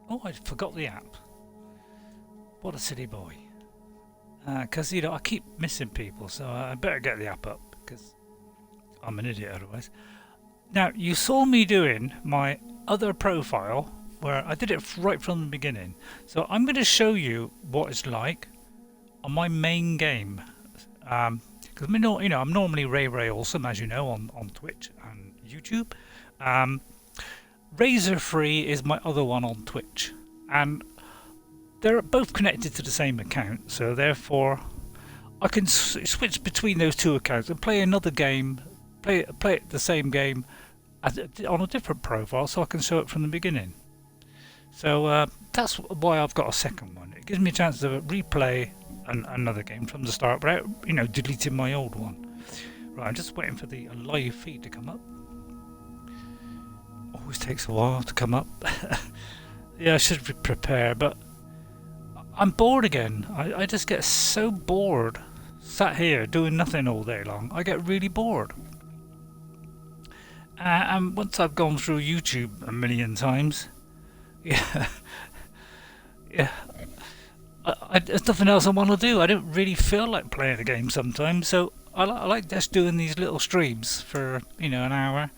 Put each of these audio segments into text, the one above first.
Oh, I forgot the app. What a silly boy. Because, you know, I keep missing people, so I better get the app up, because I'm an idiot otherwise. Now, you saw me doing my other profile, where I did it right from the beginning. So I'm going to show you what it's like on my main game. Because you know, I'm normally RayRay Awesome, as you know, on Twitch and YouTube. Razor Free is my other one on Twitch, and they're both connected to the same account, so therefore I can switch between those two accounts and play another game, play the same game on a different profile, so I can show it from the beginning. So that's why I've got a second one. It gives me a chance to replay another game from the start without, you know, deleting my old one. Right, I'm just waiting for the live feed to come up. Always takes a while to come up. Yeah, I should prepare, but I'm bored again. I just get so bored sat here doing nothing all day long. I get really bored. And once I've gone through YouTube a million times, yeah, yeah, there's nothing else I want to do. I don't really feel like playing a game sometimes, so I like just doing these little streams for, you know, an hour.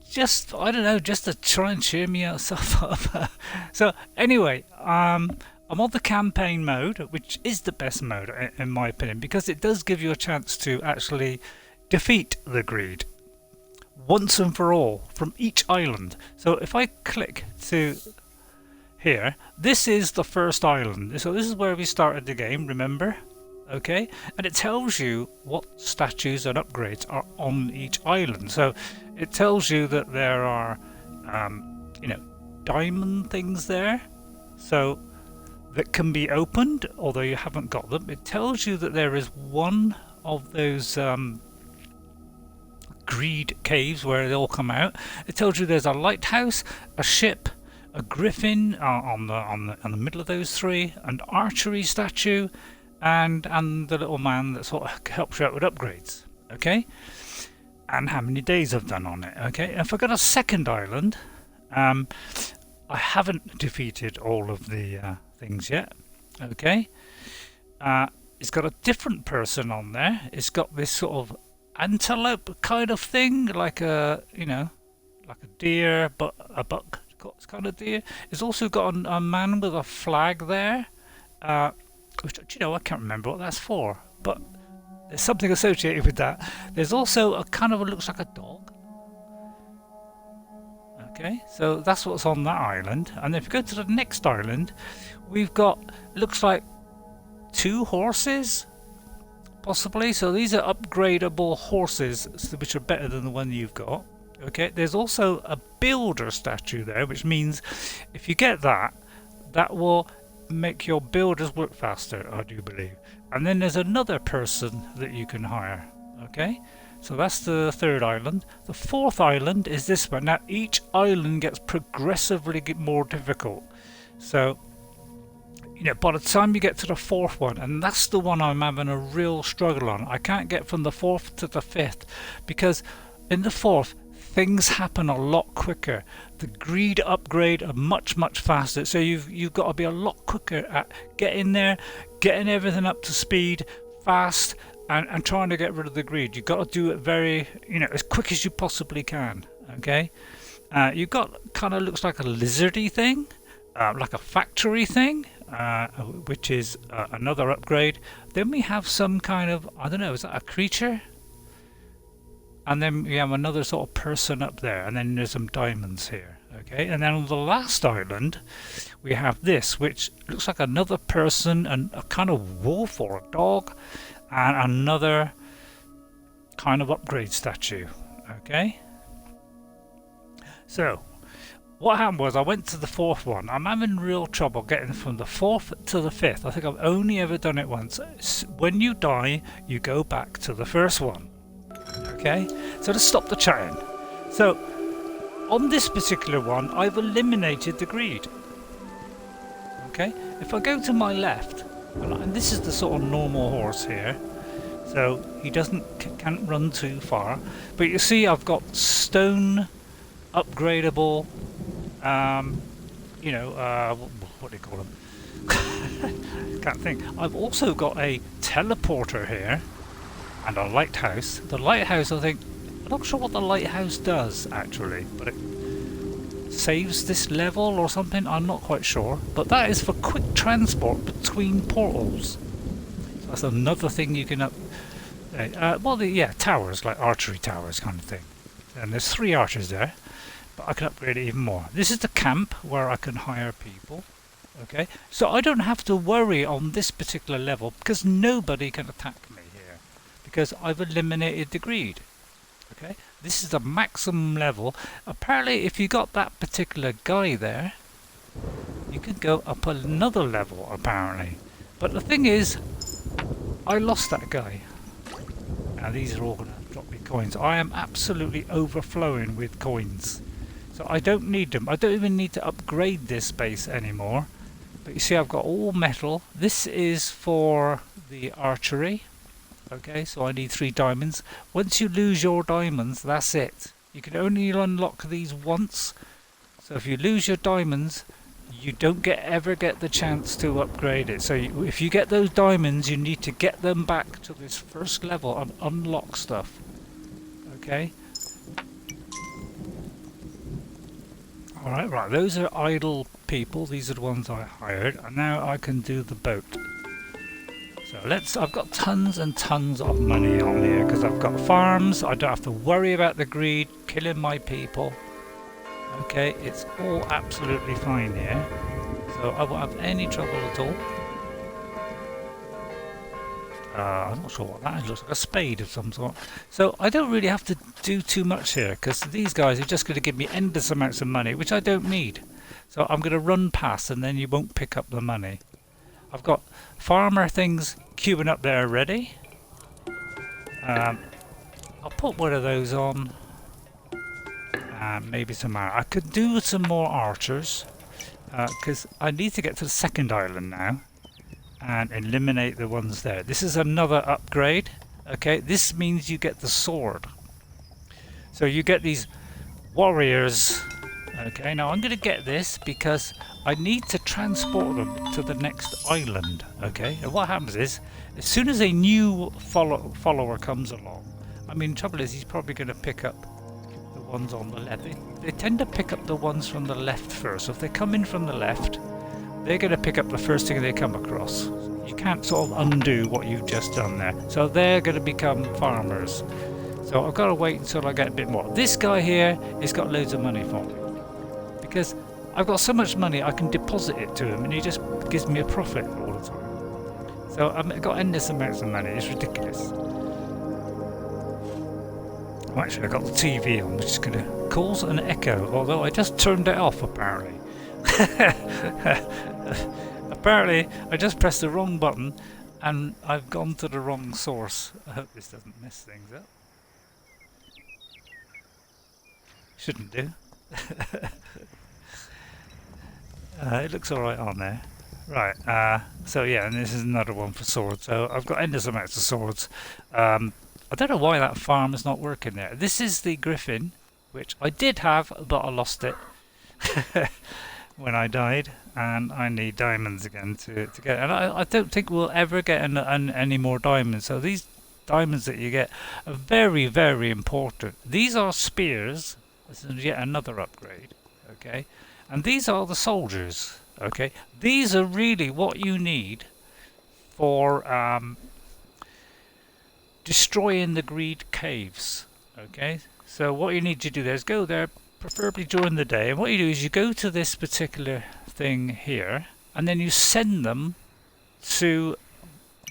Just, I don't know, just to try and cheer myself up. So anyway, I'm on the campaign mode, which is the best mode in my opinion, because it does give you a chance to actually defeat the greed once and for all from each island. So if I click to here, this is the first island. So this is where we started the game, remember? Okay, and it tells you what statues and upgrades are on each island. So it tells you that there are, you know, diamond things there, so that can be opened, although you haven't got them. It tells you that there is one of those greed caves where they all come out. It tells you there's a lighthouse, a ship, a griffin on the middle of those three, an archery statue, and the little man that sort of helps you out with upgrades. Okay, and how many days I've done on it. Okay, and if I got a second island, I haven't defeated all of the things yet. Okay, it's got a different person on there. It's got this sort of antelope kind of thing, like a, you know, like a deer, but a buck kind of deer. It's also got a man with a flag there, which, you know, I can't remember what that's for, but there's something associated with that. There's also a kind of, looks like a dog. Okay, so that's what's on that island. And if you go to the next island, we've got, looks like 2 horses, possibly. So these are upgradable horses, which are better than the one you've got. Okay, there's also a builder statue there, which means if you get that, that will make your builders work faster, I do believe. And then there's another person that you can hire. Okay, so that's the third island. The fourth island is this one. Now each island gets progressively more difficult, so, you know, by the time you get to the fourth one, and that's the one I'm having a real struggle on. I can't get from the fourth to the fifth, because in the fourth things happen a lot quicker. The greed upgrade are much faster, so you've got to be a lot quicker at getting there, getting everything up to speed fast, and trying to get rid of the greed. You've got to do it very, you know, as quick as you possibly can. Okay, you've got kind of, looks like a lizardy thing, like a factory thing, which is another upgrade. Then we have some kind of, I don't know, is that a creature? And then we have another sort of person up there, and then there's some diamonds here. Okay, and then on the last island we have this, which looks like another person, and a kind of wolf or a dog, and another kind of upgrade statue. Okay, so what happened was I went to the fourth one. I'm having real trouble getting from the fourth to the fifth. I think I've only ever done it once. When you die, you go back to the first one. Okay, so let's stop the chatting. So on this particular one, I've eliminated the greed. Okay, if I go to my left, and this is the sort of normal horse here, so he can't run too far, but you see I've got stone upgradable You know, what do you call them? Can't think. I've also got a teleporter here and a lighthouse. The lighthouse, I think, I'm not sure what the lighthouse does actually, but it saves this level or something. I'm not quite sure, but that is for quick transport between portals. So that's another thing you can yeah, towers, like archery towers kind of thing. And there's 3 archers there, but I can upgrade it even more. This is the camp where I can hire people. Okay, so I don't have to worry on this particular level because nobody can attack me here because I've eliminated the greed. Okay, this is the maximum level. Apparently, if you got that particular guy there, you could go up another level apparently. But the thing is, I lost that guy. Now these are all going to drop me coins. I am absolutely overflowing with coins. So I don't need them. I don't even need to upgrade this base anymore. But you see I've got all metal. This is for the archery. Okay, so I need 3 diamonds. Once you lose your diamonds, that's it. You can only unlock these once. So if you lose your diamonds, you don't ever get the chance to upgrade it. So if you get those diamonds, you need to get them back to this first level and unlock stuff. Okay? Alright, right, those are idle people. These are the ones I hired. And now I can do the boat. So I've got tons and tons of money on here because I've got farms. I don't have to worry about the greed, killing my people. Okay, it's all absolutely fine here. So I won't have any trouble at all. I'm not sure what that is. It looks like a spade of some sort. So I don't really have to do too much here because these guys are just going to give me endless amounts of money, which I don't need. So I'm going to run past and then you won't pick up the money. I've got farmer things queuing up there ready. I'll put one of those on. Maybe some more. I could do some more archers because I need to get to the second island now and eliminate the ones there. This is another upgrade. Okay, this means you get the sword. So you get these warriors. Okay, now I'm going to get this because I need to transport them to the next island. Okay, and what happens is, as soon as a new follower comes along, I mean, the trouble is he's probably going to pick up the ones on the left. They tend to pick up the ones from the left first. So if they come in from the left, they're going to pick up the first thing they come across. You can't sort of undo what you've just done there. So they're going to become farmers. So I've got to wait until I get a bit more. This guy here has got loads of money for me. Because I've got so much money I can deposit it to him and he just gives me a profit all the time. So I've got endless amounts of money. It's ridiculous. Oh, actually, I've got the TV on, which is going to cause an echo, although I just turned it off apparently. Apparently I just pressed the wrong button and I've gone to the wrong source. I hope this doesn't mess things up. Shouldn't do. It looks alright on there. Right, so yeah, and this is another one for swords. So I've got endless amounts of swords. I don't know why that farm is not working there. This is the griffin, which I did have, but I lost it when I died, and I need diamonds again to get it. And I don't think we'll ever get any more diamonds. So these diamonds that you get are very, very important. These are spears. This is yet another upgrade. Okay, and these are the soldiers. Okay, these are really what you need for destroying the greed caves. Okay, so what you need to do there is go there, preferably during the day, and what you do is you go to this particular thing here and then you send them to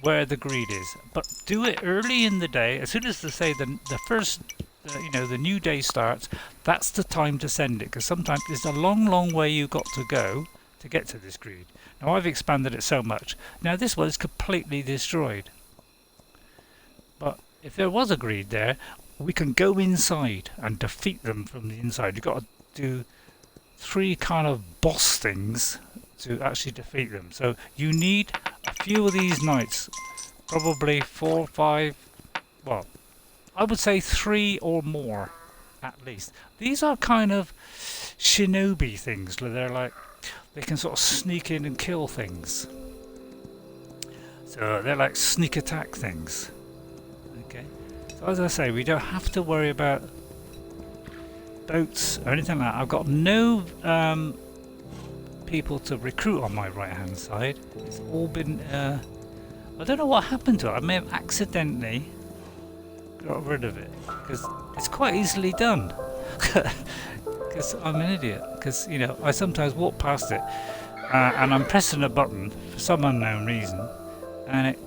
where the greed is, but do it early in the day. As soon as they say the first the new day starts, that's the time to send it, because sometimes it's a long way you got to go to get to this greed. Now I've expanded it so much, now this one is completely destroyed, but if there was a greed there, we can go inside and defeat them from the inside. You've got to do 3 kind of boss things to actually defeat them. So you need a few of these knights, probably 4 or 5, well, I would say 3 or more, at least. These are kind of shinobi things. They're like, they can sort of sneak in and kill things. So they're like sneak attack things. Okay. So as I say, we don't have to worry about boats or anything like that. I've got no people to recruit on my right hand side. It's all been I don't know what happened to it. I may have accidentally got rid of it because it's quite easily done. Because I'm an idiot. Because, you know, I sometimes walk past it and I'm pressing a button for some unknown reason and it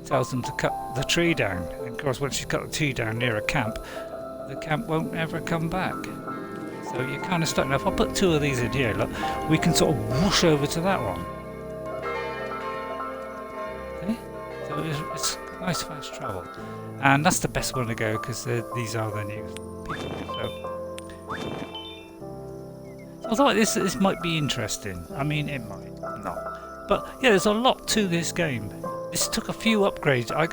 tells them to cut the tree down. And of course, once you cut the tree down near a camp, the camp won't ever come back. So you're kind of stuck. Now, if I put 2 of these in here, look, we can sort of whoosh over to that one. So it's nice fast travel, and that's the best one to go because these are the new people. So I thought this might be interesting. I mean, it might not, but yeah, there's a lot to this game. This took a few upgrades. I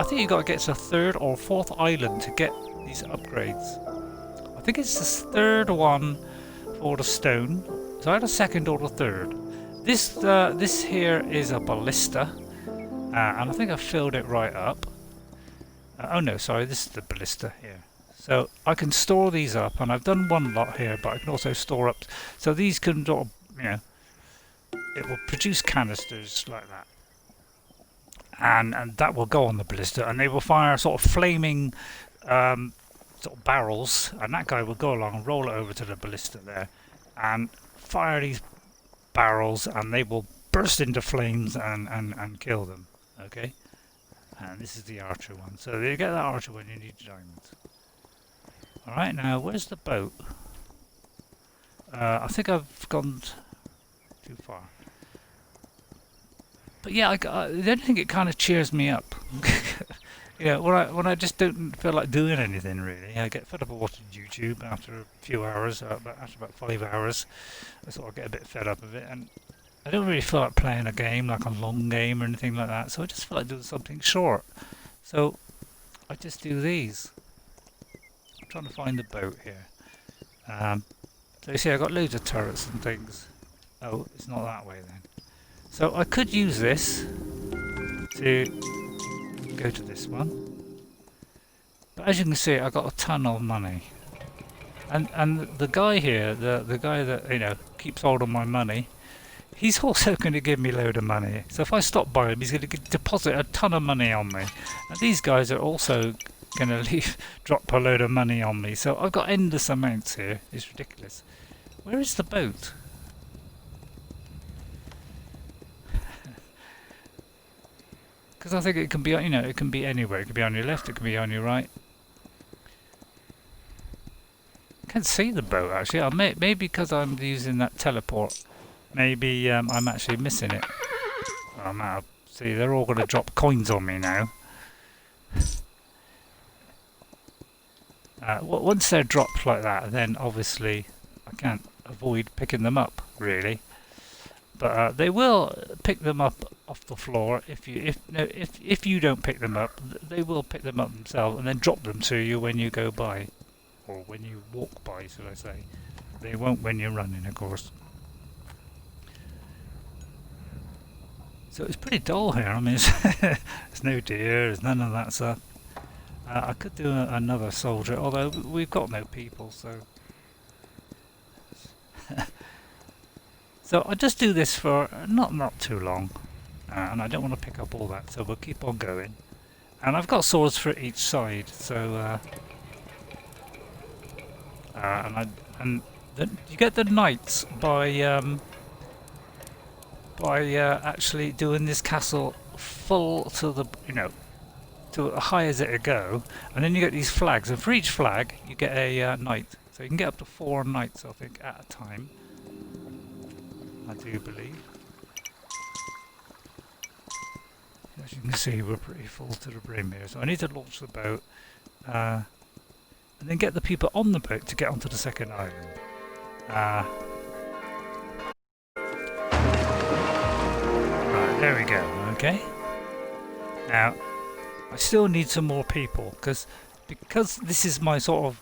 think you got to get to the 3rd or 4th island to get these upgrades. I think it's the 3rd one for the stone. So I had a 2nd or the 3rd. This here is a ballista. And I think I filled it right up. Oh no, sorry, this is the ballista here. So I can store these up, and I've done one lot here, but I can also store up. So these can sort of, you know, it will produce canisters like that. And that will go on the ballista, and they will fire sort of flaming sort of barrels, and that guy will go along and roll it over to the ballista there, and fire these barrels, and they will burst into flames and kill them. Okay, and this is the archer one. So you get that archer one, you need diamonds. Alright, now where's the boat? I think I've gone too far. But yeah, the only thing it kind of cheers me up. You know, when I just don't feel like doing anything really, I get fed up of watching YouTube after a few hours. After about 5 hours, I sort of get a bit fed up of it, and I don't really feel like playing a game, like a long game or anything like that, so I just feel like doing something short. So I just do these. I'm trying to find the boat here. So you see I got loads of turrets and things. Oh, it's not that way then. So I could use this to go to this one. But as you can see, I got a ton of money. And the guy here, the guy that, you know, keeps hold of my money, he's also going to give me a load of money. So if I stop by him, he's going to deposit a ton of money on me. And these guys are also going to drop a load of money on me. So I've got endless amounts here. It's ridiculous. Where is the boat? Because I think it can be, you know, it can be anywhere. It can be on your left, it can be on your right. I can't see the boat actually. Maybe because I'm using that teleport. Maybe I'm actually missing it. I'm out. See, they're all going to drop coins on me now. Once they're dropped like that, then obviously I can't avoid picking them up, really. But they will pick them up off the floor if you don't pick them up. They will pick them up themselves and then drop them to you when you go by, or when you walk by, should I say? They won't when you're running, of course. So it's pretty dull here. I mean, there's no deer, there's none of that stuff. I could do another soldier, although we've got no people, so. So I'll just do this for not too long, and I don't want to pick up all that, so we'll keep on going. And I've got swords for each side, so you get the knights by actually doing this castle full to the, you know, to as high as it'll go, and then you get these flags, and for each flag you get a knight. So you can get up to 4 knights, I think, at a time. I do believe. As you can see, we're pretty full to the brim here, so I need to launch the boat and then get the people on the boat to get onto the second island. Right, there we go. Okay. Now, I still need some more people because this is my sort of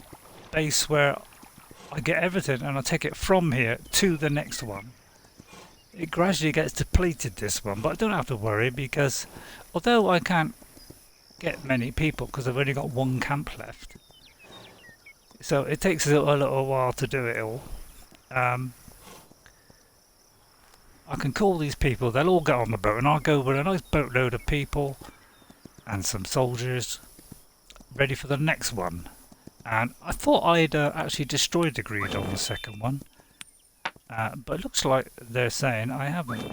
base where I get everything and I take it from here to the next one. It gradually gets depleted, this one, but I don't have to worry because although I can't get many people because I've only got one camp left, so it takes a little while to do it all. I can call these people, they'll all get on the boat and I'll go with a nice boatload of people and some soldiers ready for the next one. And I thought I'd actually destroyed the greed on the second one, but it looks like they're saying I haven't.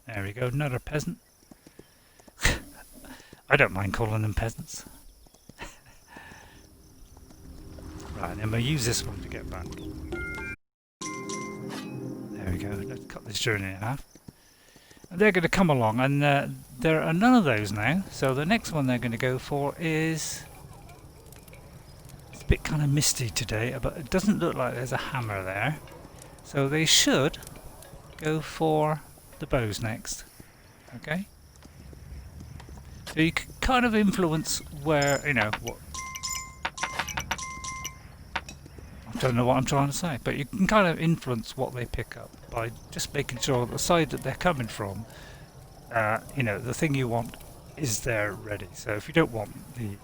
There we go, another peasant. I don't mind calling them peasants. Right, and then we'll use this one to get back. There we go, let's cut this journey in half. And they're going to come along, and there are none of those now, so the next one they're going to go for is... It's a bit kind of misty today, but it doesn't look like there's a hammer there. So they should go for the bows next. Okay? So you can kind of influence where, you know, what... I don't know what I'm trying to say, but you can kind of influence what they pick up by just making sure the side that they're coming from, you know, the thing you want is there ready. So if you don't want the, you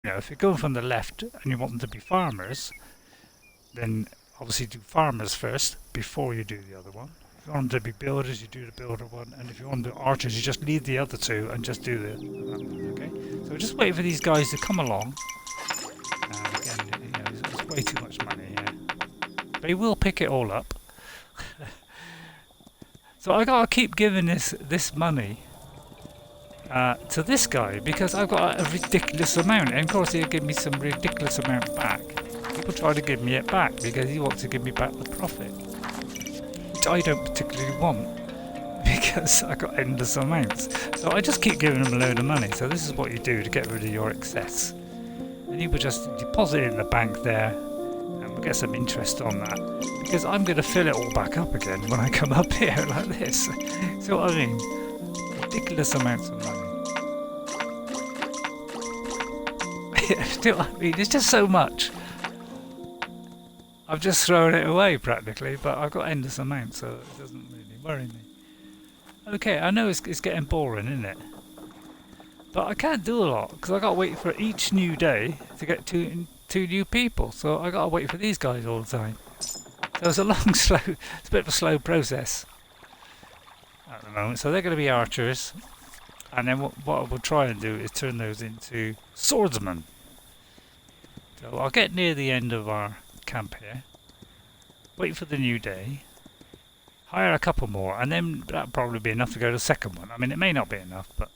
know, if you're going from the left and you want them to be farmers, then obviously do farmers first before you do the other one. If you want them to be builders, you do the builder one, and if you want them to be archers, you just leave the other two and just do the one, okay? So we're just waiting for these guys to come along. Again, you know, there's way too much money here. They will pick it all up. So I gotta keep giving this money to this guy because I've got a ridiculous amount, and of course he'll give me some ridiculous amount back. People try to give me it back because he wants to give me back the profit, which I don't particularly want because I got endless amounts. So I just keep giving him a load of money. So this is what you do to get rid of your excess. And you would just deposit it in the bank there, and we'll get some interest on that. Because I'm going to fill it all back up again when I come up here like this. See what I mean? Ridiculous amounts of money. See what I mean? It's just so much. I've just thrown it away practically, but I've got endless amounts, so it doesn't really worry me. Okay, I know it's getting boring, isn't it? But I can't do a lot because I got to wait for each new day to get two new people. So I got to wait for these guys all the time. So it's a long, slow, it's a bit of a slow process at the moment. So they're going to be archers, and then what I will try and do is turn those into swordsmen. So I'll get near the end of our camp here, wait for the new day, hire a couple more, and then that'll probably be enough to go to the second one. I mean, it may not be enough, but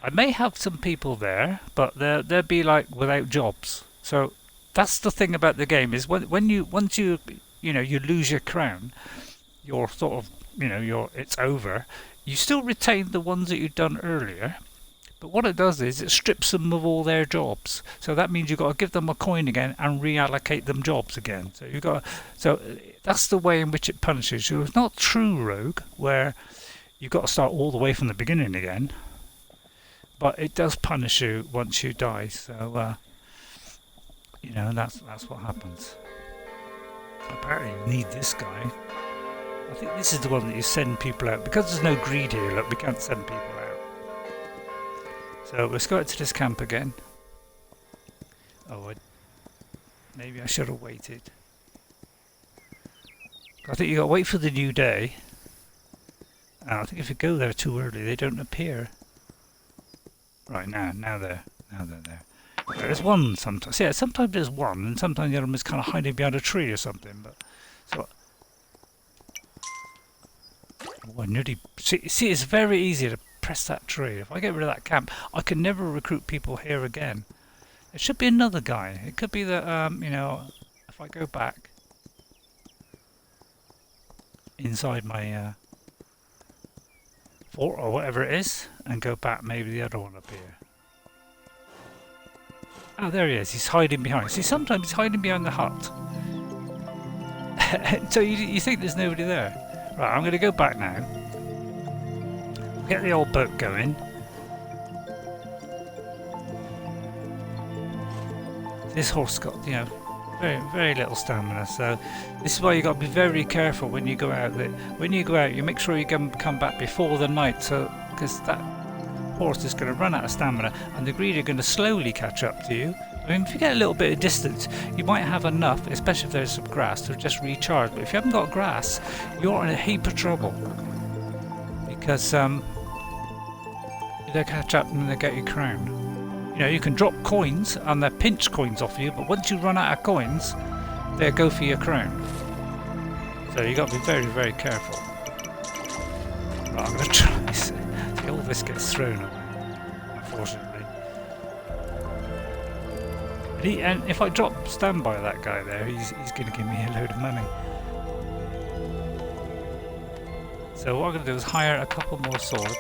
I may have some people there, but they'll be like without jobs. So that's the thing about the game is once you lose your crown, you're sort of, you know, it's over. You still retain the ones that you've done earlier, but what it does is it strips them of all their jobs. So that means you've got to give them a coin again and reallocate them jobs again. So that's the way in which it punishes you. It's not true rogue where you've got to start all the way from the beginning again, but it does punish you once you die. So you know, that's what happens. Apparently you need this guy. I think this is the one that you send people out. Because there's no greed here, look, we can't send people out. So let's go out to this camp again. Oh, maybe I should have waited. I think you got to wait for the new day. And I think if you go there too early, they don't appear. Right, now they're there. There's one sometimes. Yeah, sometimes there's one, and sometimes the other one is kind of hiding behind a tree or something. But so, I nearly see. It's very easy to press that tree. If I get rid of that camp, I can never recruit people here again. There should be another guy. It could be that you know, if I go back inside my fort or whatever it is, and go back, maybe the other one up here. Oh, there he is. He's hiding behind. See, sometimes he's hiding behind the hut. So you think there's nobody there. Right, I'm going to go back now. Get the old boat going. This horse got, you know, very little stamina, so this is why you got to be very careful when you go out. When you go out, you make sure you come back before the night, so because that horse is going to run out of stamina, and the greed are going to slowly catch up to you. I mean, if you get a little bit of distance, you might have enough, especially if there's some grass, to just recharge. But if you haven't got grass, you're in a heap of trouble because they'll catch up and they'll get your crown. You know, you can drop coins and they'll pinch coins off you, but once you run out of coins, they'll go for your crown. So you got to be very careful. Right, I'm going to try this. See, all this gets thrown away, unfortunately. And if I stand by that guy there, he's going to give me a load of money. So what I'm going to do is hire a couple more swords.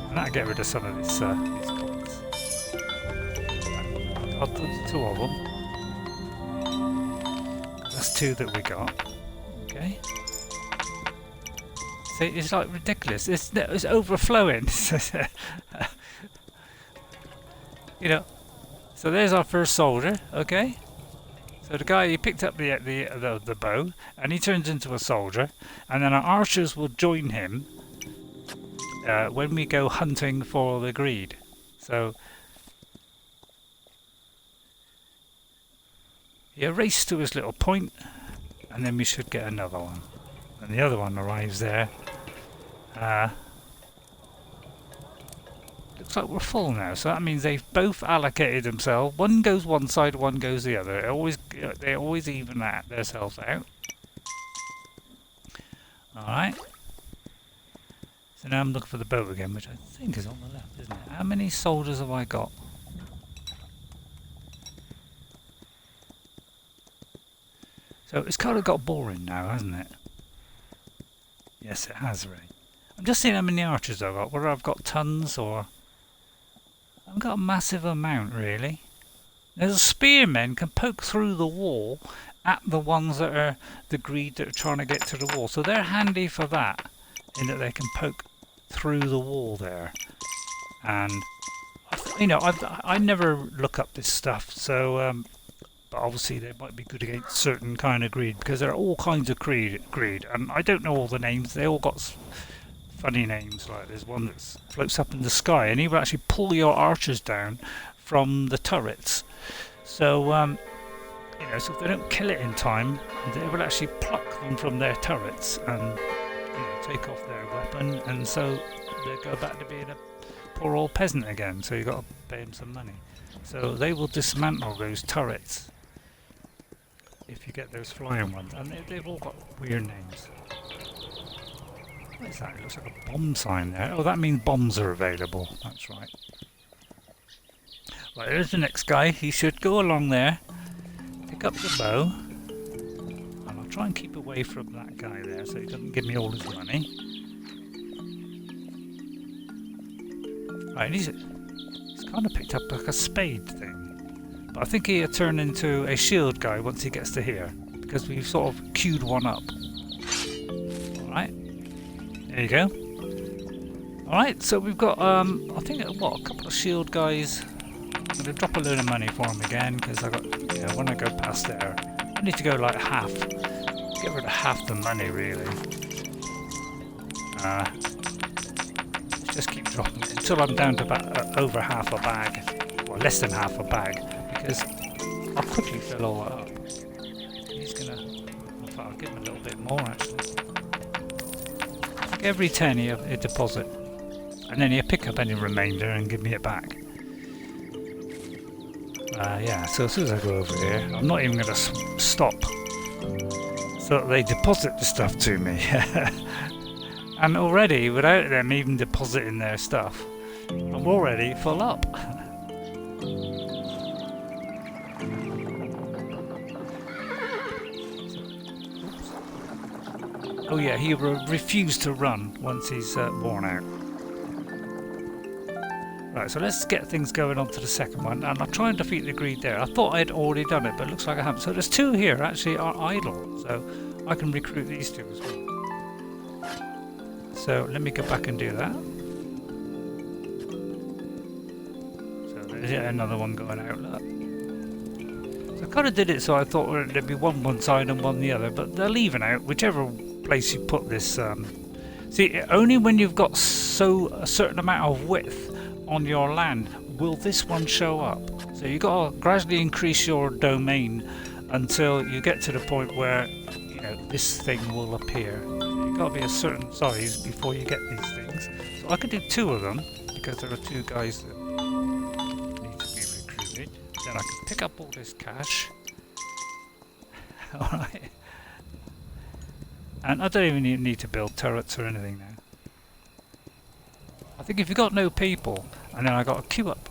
And that'll get rid of some of these coins. I'll do 2 of them. That's 2 that we got. Okay. See, it's like ridiculous. It's overflowing. You know. So there's our first soldier. Okay. So the guy, he picked up the bow and he turns into a soldier, and then our archers will join him when we go hunting for the greed. So he raced to his little point, and then we should get another one. And the other one arrives there. Looks like we're full now, so that means they've both allocated themselves. One goes one side, one goes the other. They always even themselves out. Alright. So now I'm looking for the boat again, which I think is on the left, isn't it? How many soldiers have I got? So it's kind of got boring now, hasn't it? Yes, it has, Ray. I'm just seeing how many archers I've got. Whether I've got tons or... I've got a massive amount, really. There's spearmen can poke through the wall at the ones that are the greed that are trying to get to the wall. So they're handy for that, in that they can poke through the wall there. And you know, I never look up this stuff, so but obviously they might be good against certain kind of greed, because there are all kinds of greed, and I don't know all the names. They all got funny names. Like there's one that floats up in the sky, and he will actually pull your archers down from the turrets. So you know, so if they don't kill it in time, they will actually pluck them from their turrets and, you know, take off their weapon, and so they go back to being a poor old peasant again. So you've got to pay them some money. So they will dismantle those turrets if you get those flying ones, and they've all got weird names. What is that? It looks like a bomb sign there. Oh, that means bombs are available. That's right. Right, there's the next guy. He should go along there, pick up the bow, and I'll try and keep away from that guy there so he doesn't give me all his money. Right, he's kind of picked up like a spade thing, but I think he'll turn into a shield guy once he gets to here, because we've sort of queued one up. Alright, there you go. Alright, so we've got, I think, a couple of shield guys. I'm going to drop a load of money for him again, because I got, you know, when I go past there, I need to go like half, get rid of half the money really. Let's just keep dropping it until I'm down to about over half a bag, or less than half a bag, because I'll quickly fill all that up. He's going to, in fact I'll give him a little bit more actually. I think every 10 he'll deposit, and then he'll pick up any remainder and give me it back. Yeah, so as soon as I go over here, I'm not even going to stop, so they deposit the stuff to me. And already, without them even depositing their stuff, I'm already full up. Oh yeah, he refused to run once he's worn out. Right, so let's get things going on to the second one, and I'll try and defeat the greed there. I thought I'd already done it, but it looks like I haven't. So there's 2 here actually are idle, so I can recruit these 2 as well. So let me go back and do that. So there's another one going out, look. So I kind of did it so I thought there'd be one side and one the other, but they're leaving out whichever place you put this. See, only when you've got a certain amount of width on your land will this one show up. So you've got to gradually increase your domain until you get to the point where, you know, this thing will appear. You've got to be a certain size before you get these things. So I could do 2 of them because there are 2 guys that need to be recruited. Then I can pick up all this cash. Alright. And I don't even need to build turrets or anything now. I think if you've got no people, and then I got to queue up.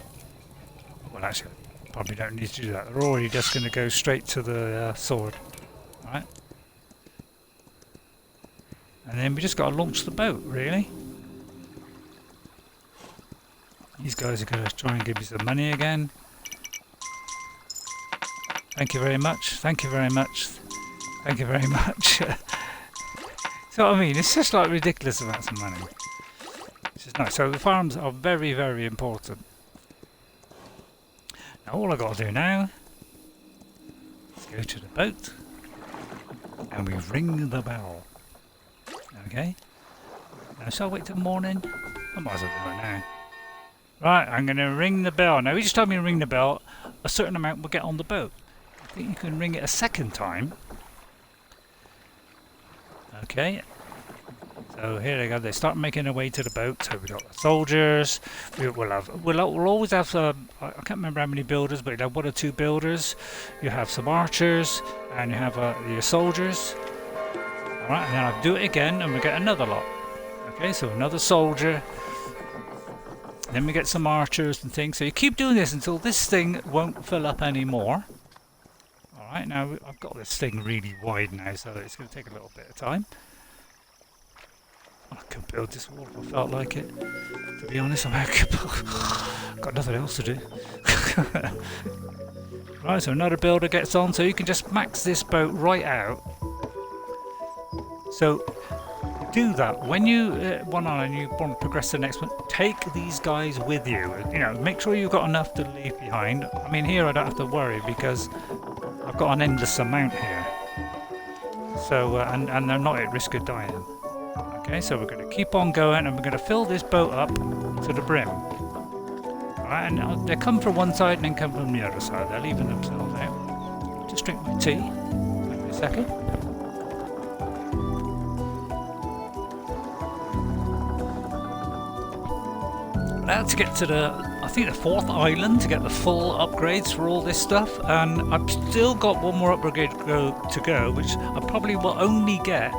Well, actually, probably don't need to do that. They're already just going to go straight to the sword. Right? And then we just got to launch the boat, really. These guys are going to try and give me some money again. Thank you very much. Thank you very much. Thank you very much. So I mean, it's just like ridiculous amounts of money. Which is nice. So the farms are very, very important. Now all I've got to do now is go to the boat and we ring the bell. Okay? Now shall I wait till morning? I might as well do it now. Right, I'm going to ring the bell. Now each time you ring the bell, a certain amount will get on the boat. I think you can ring it a second time. Okay, so here they go. They start making their way to the boat. So we've got the soldiers. We'll always have some. I can't remember how many builders, but you'll have 1 or 2 builders. You have some archers, and you have your soldiers. All right, and then I'll do it again, and we get another lot. Okay, so another soldier. Then we get some archers and things. So you keep doing this until this thing won't fill up anymore. Right, now I've got this thing really wide now, so it's going to take a little bit of time. I could build this wall if I felt like it. To be honest, I've got nothing else to do. Right, so another builder gets on, so you can just max this boat right out. So do that when you want on and you want to progress to the next one. Take these guys with you. You know, make sure you've got enough to leave behind. I mean, here I don't have to worry because I've got an endless amount here. So and they're not at risk of dying. Okay, so we're going to keep on going and we're going to fill this boat up to the brim. Alright, and they come from one side and then come from the other side. They're leaving themselves out. Just drink my tea. Wait a second. Now to get to I think the 4th island to get the full upgrades for all this stuff, and I've still got one more upgrade to go, which I probably will only get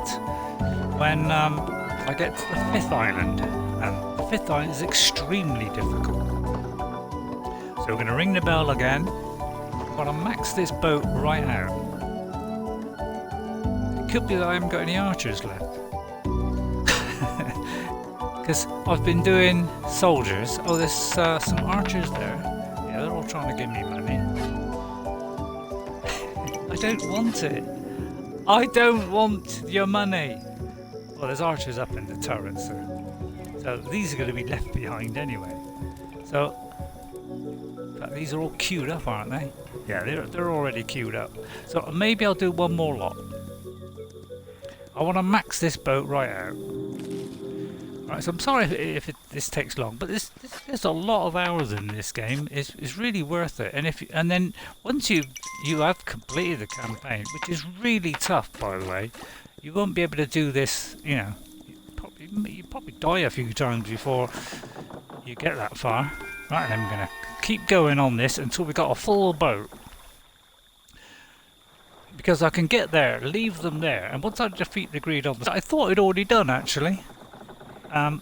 when I get to the 5th island, and the 5th island is extremely difficult. So we're going to ring the bell again. I'm going to max this boat right out. It could be that I haven't got any archers left. Because I've been doing soldiers. Oh, there's some archers there. Yeah, they're all trying to give me money. I don't want it. I don't want your money. Well, there's archers up in the turrets, so these are going to be left behind anyway. So, in fact, these are all queued up, aren't they? Yeah, they're already queued up. So maybe I'll do one more lot. I want to max this boat right out. Right, so I'm sorry if this takes long, but there's a lot of hours in this game. It's really worth it. And then once you have completed the campaign, which is really tough, by the way, you won't be able to do this. You know, you probably die a few times before you get that far. Right, and I'm gonna keep going on this until we got a full boat. Because I can get there, leave them there, and once I defeat the greed on this, I thought I'd already done actually. The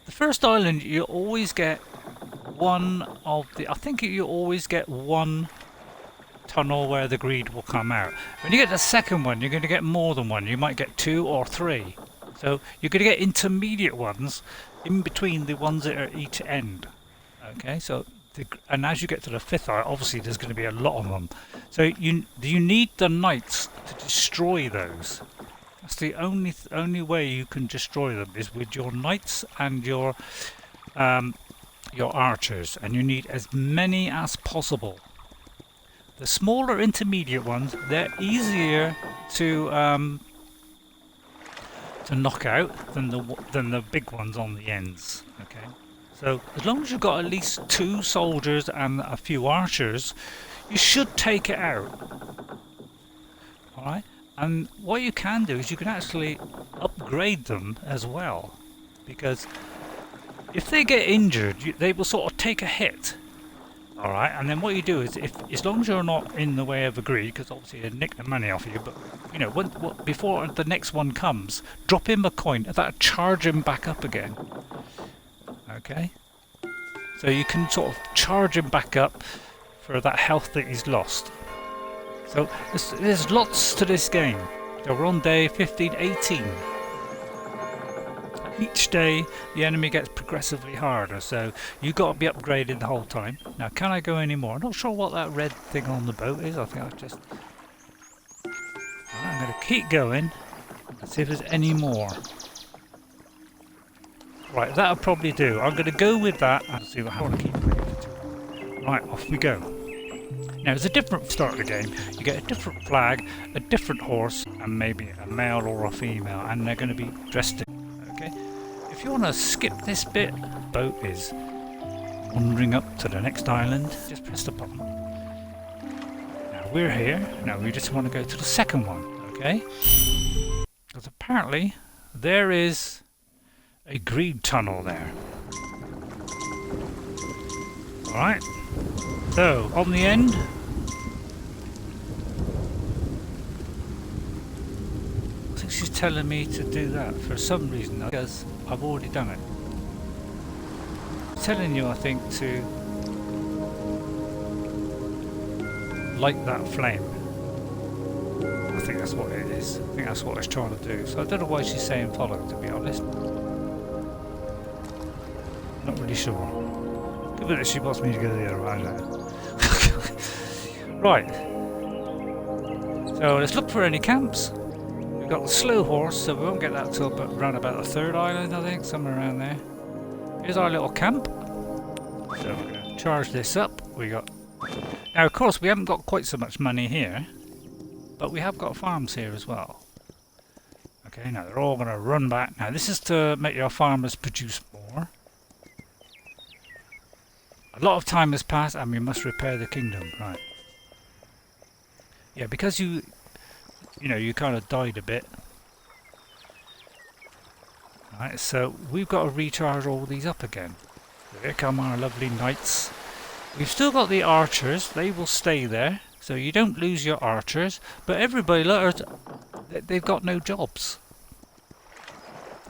first island, you always get one of the. I think you always get one tunnel where the greed will come out. When you get the second one, you're going to get more than one. You might get 2 or 3. So you're going to get intermediate ones in between the ones that are at each end. Okay, so and as you get to the 5th island, obviously there's going to be a lot of them. So you need the knights to destroy those. That's the only way you can destroy them is with your knights and your your archers, and you need as many as possible. The smaller intermediate ones, they're easier to knock out than the big ones on the ends. Okay, so as long as you've got at least 2 soldiers and a few archers, you should take it out. All right, and what you can do is you can actually upgrade them as well, because if they get injured, they will sort of take a hit. All right, and then what you do is, as long as you're not in the way of a greed, because obviously they nick the money off you, but you know, before the next one comes, drop him a coin, that'll charge him back up again. Okay, so you can sort of charge him back up for that health that he's lost. So there's lots to this game. So we're on day 15-18. Each day the enemy gets progressively harder, so you've got to be upgraded the whole time. Now, can I go any more? I'm not sure what that red thing on the boat is. I think I've just... I'm going to keep going and see if there's any more. Right, that'll probably do. I'm going to go with that and see what I want to keep going. Right, off we go. Now, it's a different start of the game. You get a different flag, a different horse, and maybe a male or a female, and they're going to be dressed in. Okay, if you want to skip this bit, the boat is wandering up to the next island. Just press the button. Now we're here. Now we just want to go to the second one, okay? Because apparently there is a greed tunnel there. Alright, so on the end, she's telling me to do that for some reason, because I've already done it. It's telling you, I think, to light that flame. I think that's what it is. I think that's what it's trying to do. So I don't know why she's saying follow, to be honest. Not really sure. Good bit that she wants me to go the other way now. Right. So let's look for any camps. We've got the slow horse, so we won't get that till around about the 3rd island, I think, somewhere around there. Here's our little camp. So we're going to charge this up. We got... Now, of course, we haven't got quite so much money here, but we have got farms here as well. Okay, now they're all going to run back. Now, this is to make your farmers produce more. A lot of time has passed, and we must repair the kingdom. Right. Yeah, because you know, you kind of died a bit. Right, so we've got to recharge all these up again. So here come our lovely knights. We've still got the archers, they will stay there, so you don't lose your archers, but everybody, look, they've got no jobs.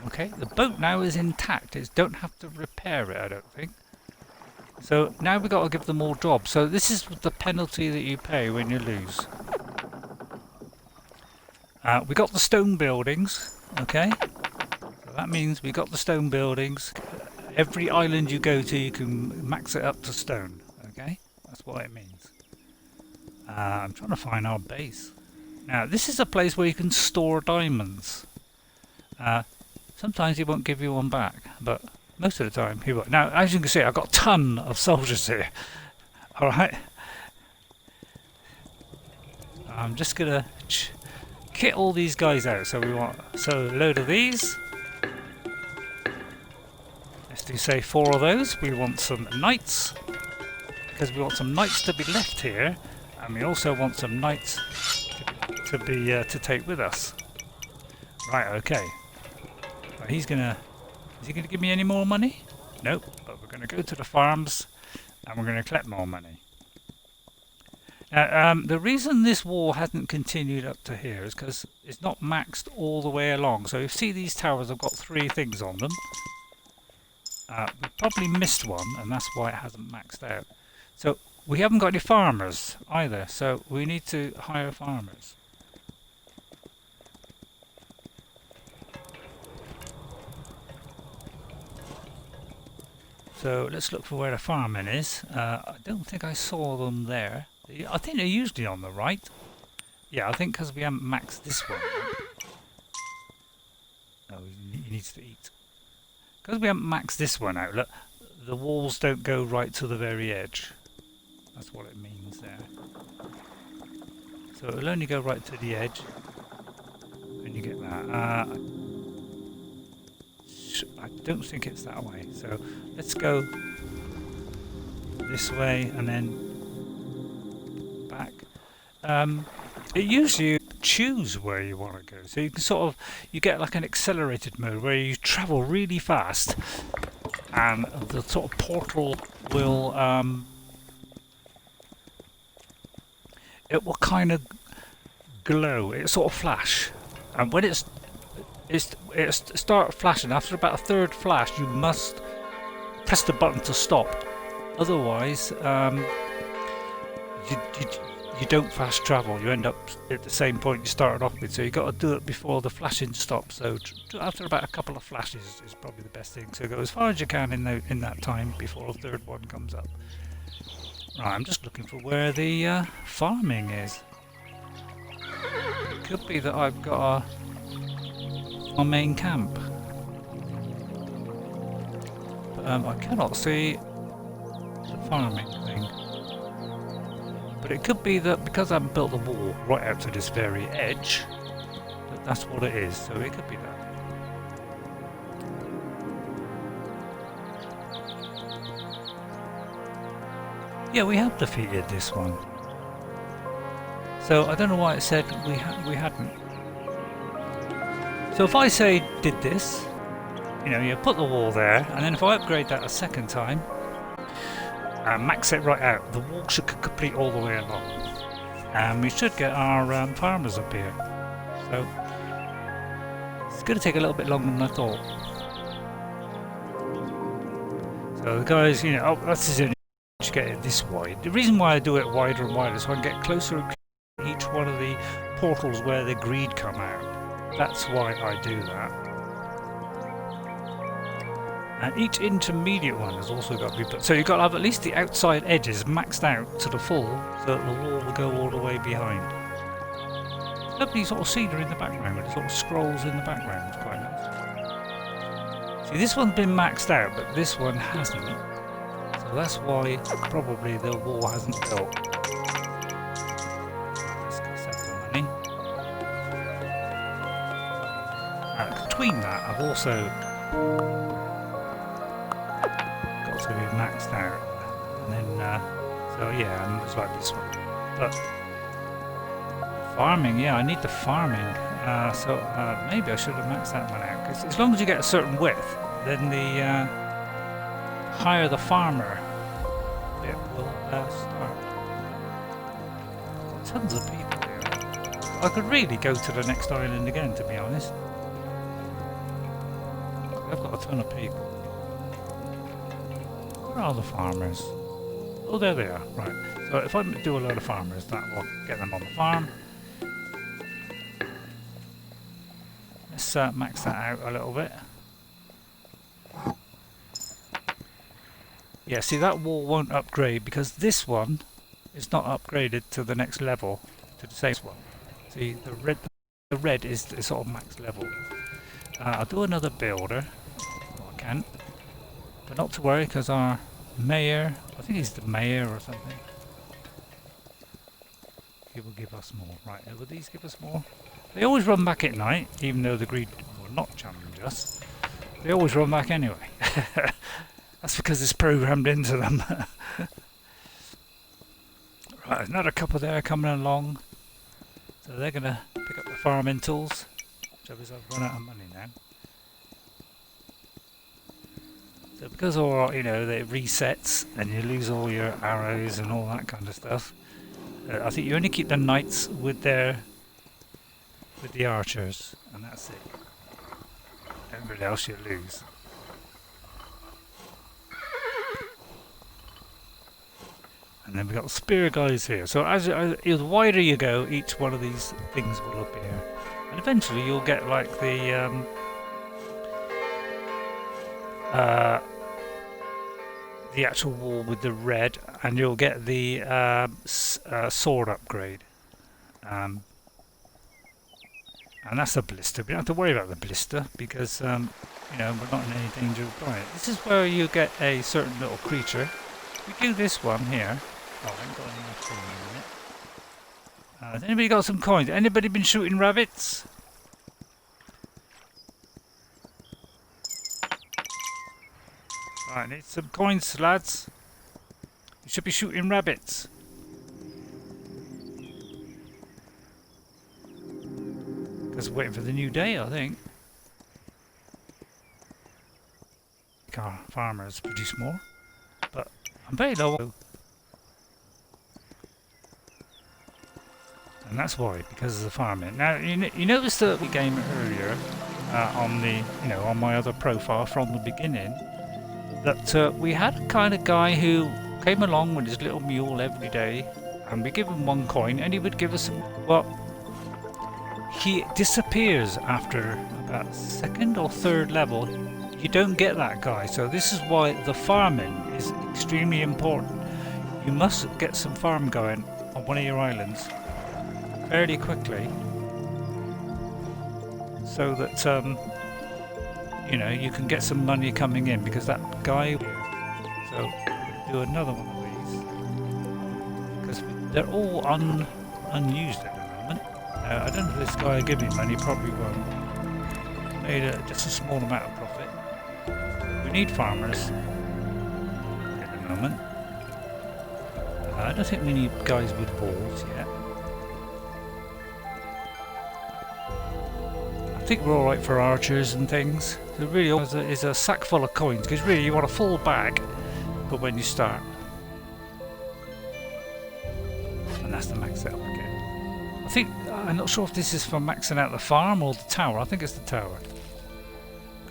Okay, the boat now is intact, it don't have to repair it, I don't think. So now we've got to give them all jobs, so this is the penalty that you pay when you lose. We got the stone buildings, okay? So that means we got the stone buildings. Every island you go to, you can max it up to stone, okay? That's what it means. I'm trying to find our base. Now, this is a place where you can store diamonds. Sometimes he won't give you one back, but most of the time he will. Now, as you can see, I've got a ton of soldiers here. Alright? I'm just going to kit all these guys out. So we want a load of these. Let's do, say, 4 of those. We want some knights, because we want some knights to be left here, and we also want some knights to take with us. Right, okay. Right, is he gonna give me any more money? Nope. But we're gonna go to the farms and we're gonna collect more money. Now, the reason this wall hasn't continued up to here is because it's not maxed all the way along. So you see these towers have got 3 things on them. We probably missed one, and that's why it hasn't maxed out. So we haven't got any farmers either, so we need to hire farmers. So let's look for where the farming is. I don't think I saw them there. I think they're usually on the right. Yeah, I think because we haven't maxed this one. Oh, he needs to eat. Because we haven't maxed this one out, look, the walls don't go right to the very edge. That's what it means there. So it'll only go right to the edge when you get that. I don't think it's that way. So let's go this way and then back. It usually choose where you want to go, so you can sort of you get like an accelerated mode where you travel really fast, and the sort of portal will it will kind of glow. It sort of flash, and when it start flashing after about a third flash, you must press the button to stop. Otherwise, you don't fast travel. You end up at the same point you started off with. So you got to do it before the flashing stops. So after about a couple of flashes is probably the best thing. So go as far as you can in that time before the third one comes up. Right, I'm just looking for where the farming is. It could be that I've got a main camp, but I cannot see the farming thing. But it could be that because I haven't built the wall right out to this very edge, that's what it is. So it could be that. Yeah, we have defeated this one. So I don't know why it said we hadn't. So if I say did this, you know, you put the wall there, and then if I upgrade that a second time, max it right out, the wall should complete all the way along, and we should get our farmers up here. So it's going to take a little bit longer than I thought. So the guys, you know, oh, that's his only to get it this wide. The reason why I do it wider and wider is so I can get closer to each one of the portals where the greed come out. That's why I do that. And each intermediate one has also got to be put. So you've got to have at least the outside edges maxed out to the full, so that the wall will go all the way behind. Lovely sort of scenery in the background, it sort of scrolls in the background. It's quite nice. See, this one's been maxed out, but this one hasn't. So that's why probably the wall hasn't built. Let's get some money. Between that, I've also to be maxed out, and then so yeah, and it's like this one. But farming, yeah, I need the farming, so maybe I should have maxed that one out, because as long as you get a certain width, then the higher the farmer it will start. Tons of people here. I could really go to the next island again, to be honest. I've got a ton of people. Where are the farmers? Oh, there they are. Right. So if I do a load of farmers, that will get them on the farm. Let's max that out a little bit. Yeah, see, that wall won't upgrade because this one is not upgraded to the next level, to the same one. See, the red is the sort of max level. I'll do another builder. Oh, I can't. But not to worry, because our mayor, I think he's the mayor or something, he will give us more. Right, will these give us more? They always run back at night, even though the greed will not challenge us. They always run back anyway. That's because it's programmed into them. Right, another couple there coming along. So they're going to pick up the farming tools. Which is I've run out of money now. So because all, you know, it resets and you lose all your arrows and all that kind of stuff, I think you only keep the knights with the archers, and that's it. Everybody else you lose. And then we've got spear guys here. So as the wider you go, each one of these things will appear, and eventually you'll get like the actual wall with the red, and you'll get the sword upgrade, and And that's a blister. We don't have to worry about the blister because, you know, we're not in any danger of dying. This is where you get a certain little creature. We do this one here. Oh, I haven't got any more coins in it. Has anybody got some coins? Anybody been shooting rabbits? Right, need some coins, lads. You should be shooting rabbits. Because we're waiting for the new day, I think. Our farmers produce more, but I'm very low. And that's why, because of the farming. Now, you noticed the game earlier on the, you know, on my other profile from the beginning, that we had a kind of guy who came along with his little mule every day, and we give him 1 coin, and he would give us some. Well, he disappears after about 2nd or 3rd level. You don't get that guy, so this is why the farming is extremely important. You must get some farm going on one of your islands fairly quickly, so that you know, you can get some money coming in, because that guy. So do another one of these because they're all unused at the moment. I don't know if this guy will give me money. Probably won't. Made just a small amount of profit. We need farmers at the moment. I don't think we need guys with balls yet. I think we're alright for archers and things. So really all is a sack full of coins, because really you want a full bag but when you start. And that's the max it up again. I think, I'm not sure if this is for maxing out the farm or the tower. I think it's the tower.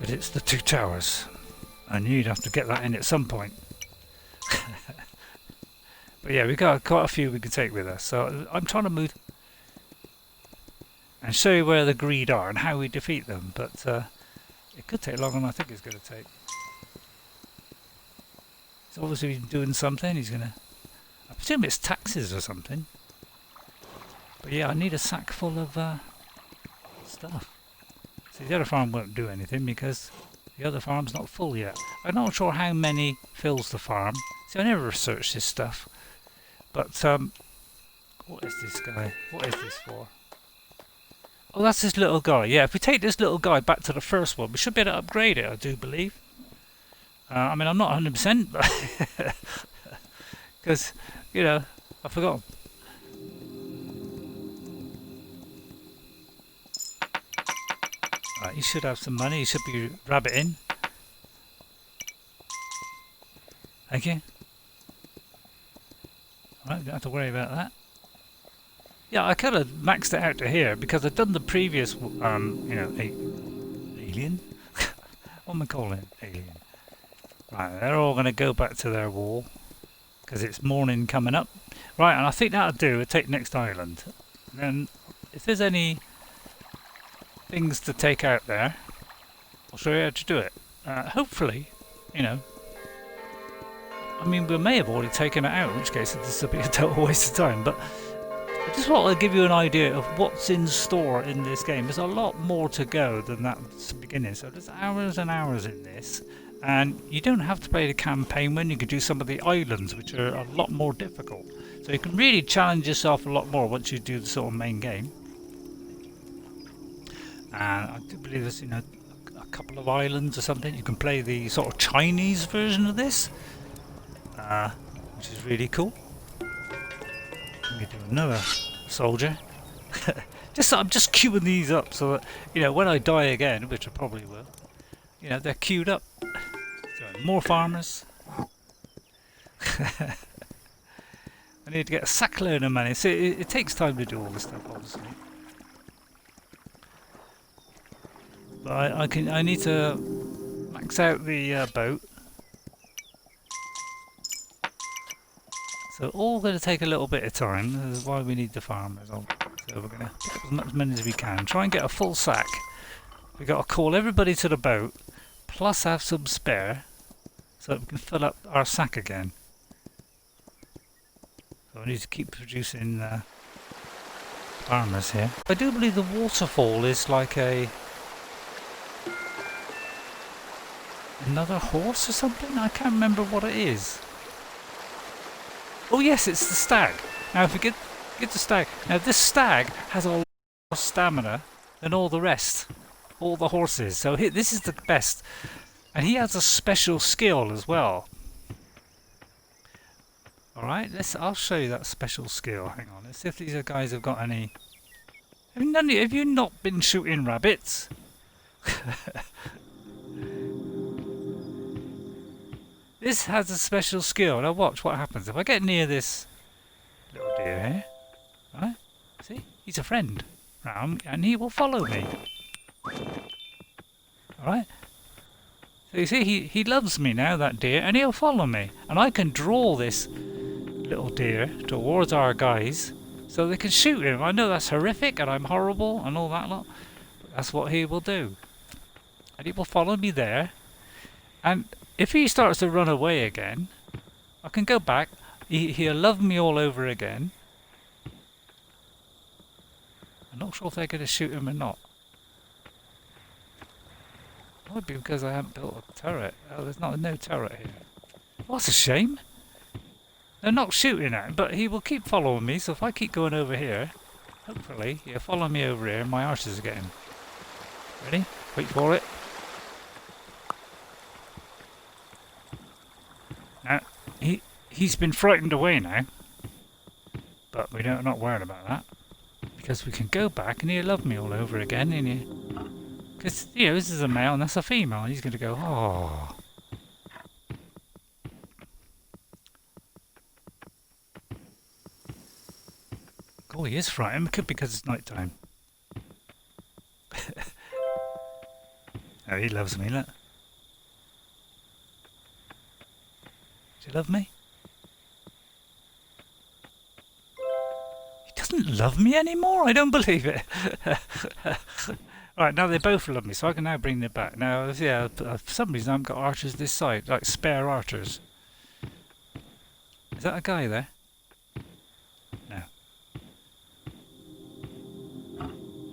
But it's the 2 towers. And you'd have to get that in at some point. But yeah, we've got quite a few we can take with us. So I'm trying to move and show you where the greed are and how we defeat them. But it could take longer than I think it's going to take. He's obviously doing something. He's going to... I presume it's taxes or something. But yeah, I need a sack full of stuff. See, the other farm won't do anything because the other farm's not full yet. I'm not sure how many fills the farm. See, I never researched this stuff. But, what is this guy? What is this for? Oh, that's this little guy. Yeah, if we take this little guy back to the first one, we should be able to upgrade it, I do believe. I mean, I'm not 100%, but... Because, you know, I forgot. Right, he should have some money. He should be rabbiting. Thank you. Right, don't have to worry about that. Yeah, I kind of maxed it out to here because I've done the previous, you know, alien? What am I calling it? Alien. Right, they're all going to go back to their wall because it's morning coming up. Right, and I think that'll do. We'll take next island. And then, if there's any things to take out there, I'll show you how to do it. Hopefully, you know. I mean, we may have already taken it out, in which case this will be a total waste of time, but I just want to give you an idea of what's in store in this game. There's a lot more to go than that at the beginning, so there's hours and hours in this, and you don't have to play the campaign when you can do some of the islands, which are a lot more difficult. So you can really challenge yourself a lot more once you do the sort of main game. And I do believe there's, you know, a couple of islands or something. You can play the sort of Chinese version of this. Which is really cool. Let me do another soldier. I'm just queuing these up so that, you know, when I die again, which I probably will, you know, they're queued up. So, more farmers. I need to get a sackload of money. So it takes time to do all this stuff, obviously. But I need to max out the boat. So all going to take a little bit of time. This is why we need the farmers. So we're going to pick up as much money as we can. Try and get a full sack. We've got to call everybody to the boat, plus have some spare, so that we can fill up our sack again. So I need to keep producing farmers here. I do believe the waterfall is like another horse or something? I can't remember what it is. Oh yes, it's the stag. Now if we get the stag. Now this stag has a lot more stamina than all the rest. All the horses. So this is the best. And he has a special skill as well. Alright, I'll show you that special skill. Hang on, let's see if these guys have got any. Have you not been shooting rabbits? This has a special skill. Now watch what happens if I get near this little deer here. Right? See? He's a friend. And he will follow me. Alright? So you see, he loves me now, that deer, and he'll follow me. And I can draw this little deer towards our guys so they can shoot him. I know that's horrific and I'm horrible and all that lot. But that's what he will do. And he will follow me there. And if he starts to run away again, I can go back. He'll love me all over again. I'm not sure if they're going to shoot him or not. Might be because I haven't built a turret. Oh, there's no turret here. Well, that's a shame. They're not shooting at him, but he will keep following me. So if I keep going over here, hopefully he'll follow me over here and my archers are getting. Ready? Wait for it. Now, he's been frightened away now. But we're not worried about that. Because we can go back and he'll love me all over again. Because, this is a male and that's a female. And he's going to go, oh. Oh, he is frightened. It could be because it's night time. Oh, he loves me, look. Does he love me? He doesn't love me anymore? I don't believe it. Right, now they both love me, so I can now bring them back. Now, yeah, for some reason I haven't got archers this side, like spare archers. Is that a guy there? No.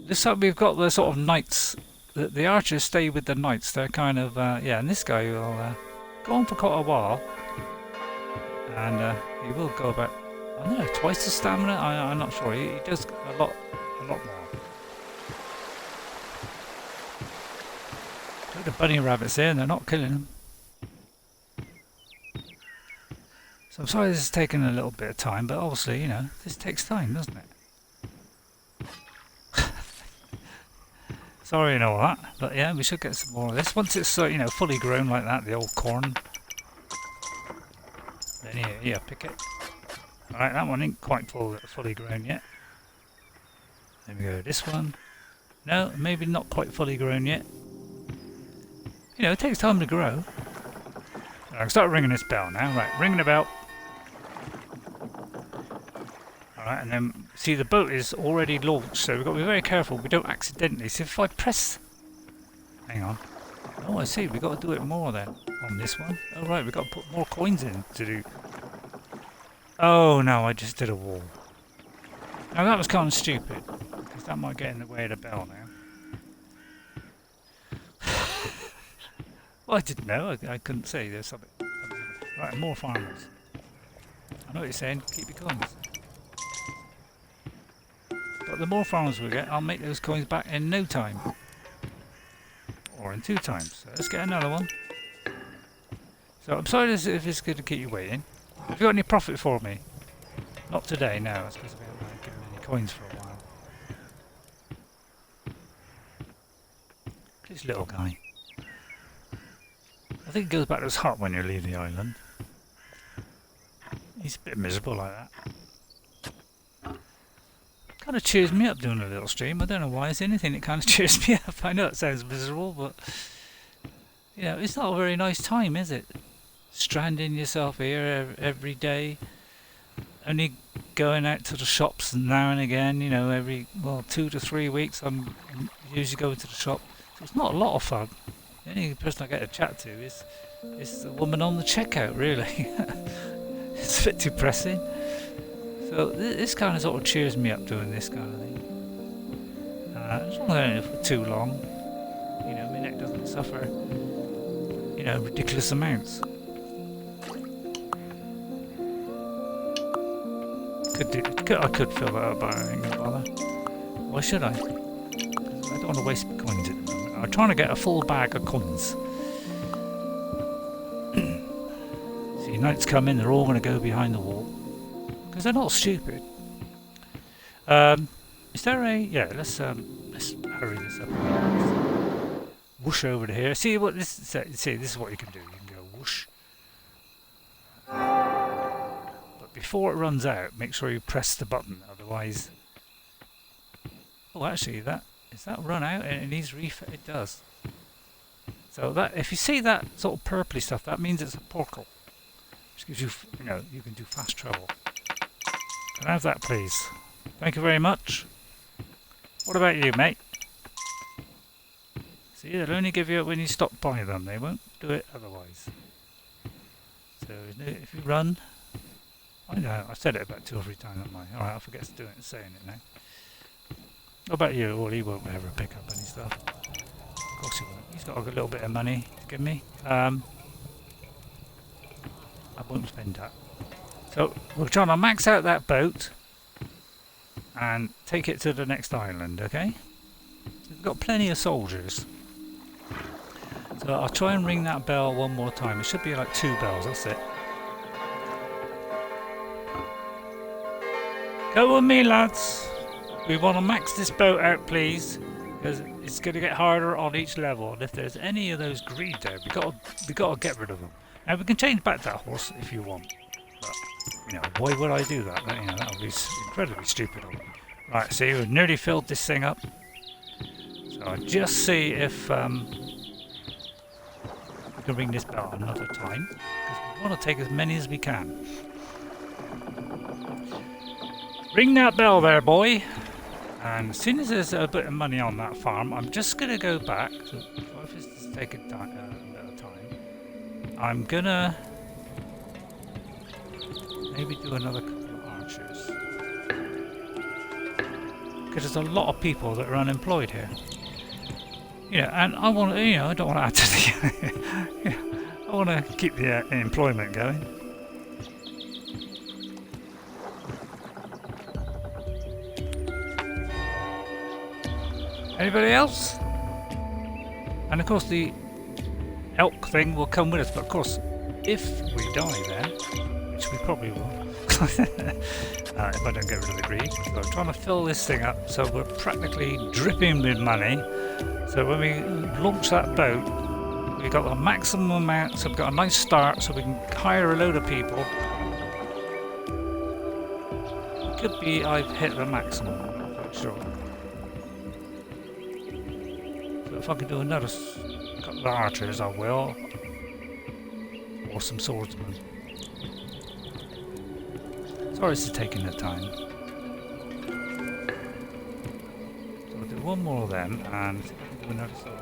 This time we've got the sort of knights. The archers stay with the knights. They're kind of, yeah, and this guy will go on for quite a while. And he will go about, I don't know, twice the stamina? I'm not sure. He does a lot more. Look at the bunny rabbits there, and they're not killing them. So I'm sorry this is taking a little bit of time, but obviously, this takes time, doesn't it? Sorry and all that, but yeah, we should get some more of this. Once it's, fully grown like that, the old corn. Then here, pick it. Alright, that one ain't quite fully grown yet. There we go, this one. No, maybe not quite fully grown yet. It takes time to grow. I can start ringing this bell now. Right, ringing the bell. Alright, and then, see the boat is already launched, so we've got to be very careful we don't accidentally. So if I press... Hang on. Oh, I see, we've got to do it more then, on this one. Oh right, we've got to put more coins in to do... Oh no, I just did a wall. Now that was kind of stupid, because that might get in the way of the bell now. Well, I didn't know, I couldn't say there's something. Right, more farmers. I know what you're saying, keep your coins. But the more farmers we get, I'll make those coins back in no time. Or in 2 times. So let's get another one. So I'm sorry if it's going to keep you waiting. Have you got any profit for me? Not today, no. That's because we haven't given any coins for a while. This little guy. I think it goes back to his hut when you leave the island. He's a bit miserable like that. Kind of cheers me up doing a little stream. I don't know why. It's anything that kind of cheers me up. I know it sounds miserable, but it's not a very nice time, is it? Stranding yourself here every day, only going out to the shops now and again. Every 2 to 3 weeks. I'm usually going to the shop. So it's not a lot of fun. The only person I get to chat to is the woman on the checkout. Really, it's a bit depressing. So this kind of sort of cheers me up doing this kind of thing. As long as I don't do it for too long, you know, my neck doesn't suffer, you know, ridiculous amounts. I could fill that up, but I ain't gonna bother. Why should I? I don't want to waste coins at the moment. I'm trying to get a full bag of coins. See, nights come in, they're all going to go behind the wall. Because they're not stupid. Is there a... Yeah, let's hurry this up. Whoosh over to here. See what this... See, this is what you can do. You can go whoosh. But before it runs out, make sure you press the button. Otherwise... Oh, actually, is that run out and it needs refill? It does. So that, if you see that sort of purpley stuff, that means it's a portal. Which gives you, you know, you can do fast travel. Can I have that, please? Thank you very much. What about you, mate? See, they'll only give you it when you stop by them. They won't do it otherwise. So if you run... I know, I've said it about 2 or 3 times, haven't I? Alright, I forget to do it and saying it now. What about you? Well, he won't ever pick up any stuff. Of course he won't. He's got a little bit of money to give me. I won't spend that. So we're trying to max out that boat and take it to the next island, okay? We've got plenty of soldiers. So I'll try and ring that bell one more time. It should be like 2 bells, that's it. Go with me, lads. We want to max this boat out, please, because it's going to get harder on each level. And if there's any of those greed there, we got to get rid of them. Now we can change back that horse if you want, but you know, why would I do that? You know, that would be incredibly stupid. Right, see, we've nearly filled this thing up. So I'll just see if we can ring this bell another time, because we want to take as many as we can. Ring that bell there, boy. And as soon as there's a bit of money on that farm, I'm just going to go back. So if it's taking a bit of time, I'm going to maybe do another couple of archers. Because there's a lot of people that are unemployed here. You know, and I want to, you know, I don't want to add to the... you know, I want to keep the employment going. Anybody else? And of course the elk thing will come with us, but of course if we die there, which we probably will, if I don't get rid of the greed. So I'm trying to fill this thing up so we're practically dripping with money. So when we launch that boat, we've got the maximum amount, so we've got a nice start so we can hire a load of people. It could be I've hit the maximum, I'm not quite sure. If I can do another couple of archers, I will. Or some swordsmen. Sorry it's taking the time. So we'll do one more of them and do another sword.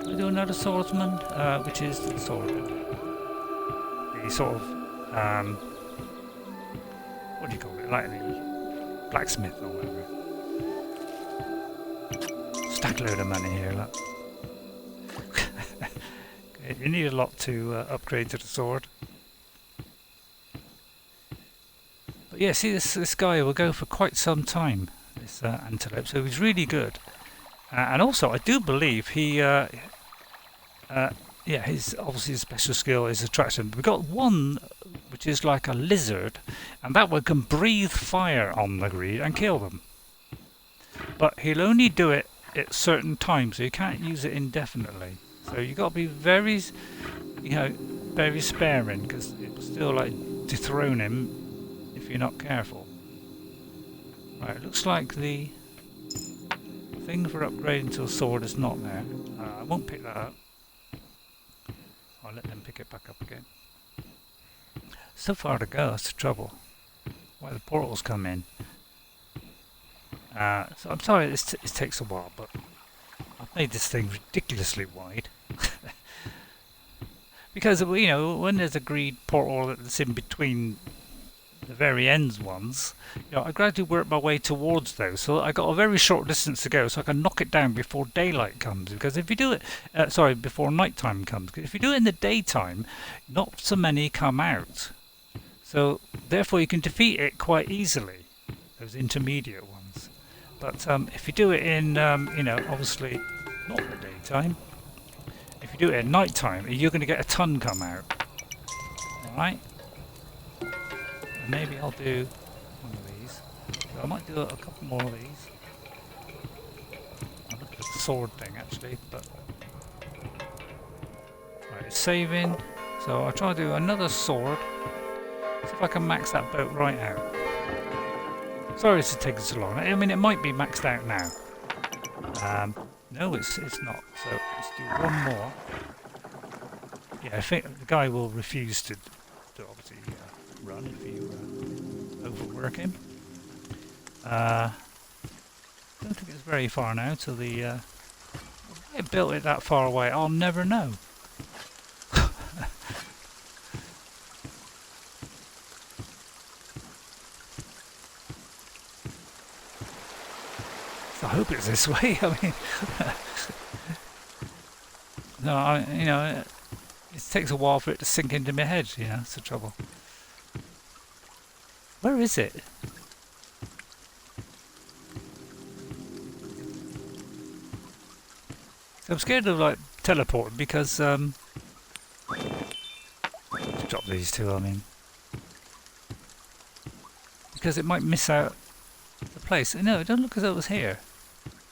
We'll do another swordsman, which is the sword. The sort of what do you call it? Like the blacksmith or whatever. Stack load of money here, look. Okay, you need a lot to upgrade to the sword. But yeah, see this guy will go for quite some time, this antelope, so he's really good. And also, I do believe he, yeah, his obviously his special skill is attraction. We've got one which is like a lizard, and that one can breathe fire on the greed and kill them. But he'll only do it at certain times, so you can't use it indefinitely. So you got to be very, you know, very sparing, because it will still like dethrone him if you're not careful. Right, it looks like the thing for upgrading to a sword is not there. I won't pick that up. I'll let them pick it back up again. So far to go, that's the trouble. Why the portals come in. So I'm sorry it takes a while, but I've made this thing ridiculously wide. Because, you know, when there's a greed portal that's in between the very ends ones, you know, I gradually work my way towards those. So I got a very short distance to go, so I can knock it down before daylight comes. Because if you do it, sorry, before nighttime comes. Because if you do it in the daytime, not so many come out. So therefore, you can defeat it quite easily. Those intermediate ones. But if you do it in, you know, obviously not the daytime. If you do it at night time, you're going to get a ton come out. Alright? Maybe I'll do one of these. So I might do a couple more of these. I'll look at the sword thing actually, but... Right, it's saving. So I'll try to do another sword. See if I can max that boat right out. Sorry this is taking so long. I mean, it might be maxed out now. No, it's not. So let's do one more. Yeah, I think the guy will refuse to obviously run if you overwork him. Don't think it's very far now to the... I built it that far away. I'll never know. I hope it's this way. I mean, no, you know, it takes a while for it to sink into my head. You know, that's the trouble. Where is it? So I'm scared of like teleporting because drop these two. I mean, because it might miss out the place. No, it don't look as though it was here.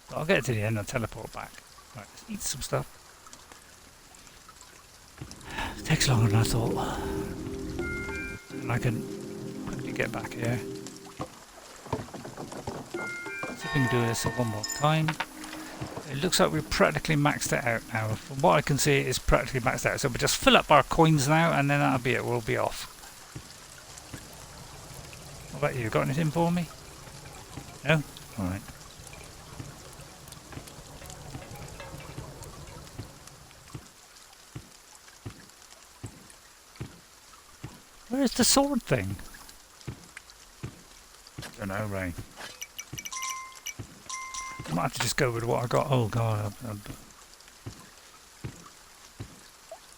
But I'll get to the end and I'll teleport back. Right, let's eat some stuff. It takes longer than I thought. And I can quickly get back here. See if we can do this one more time. It looks like we've practically maxed it out now. From what I can see, it's practically maxed out. So we just fill up our coins now and then that'll be it. We'll be off. What about you? Got anything for me? No? Alright. Where's the sword thing? Don't know, Ray. I might have to just go with what I got. Oh god.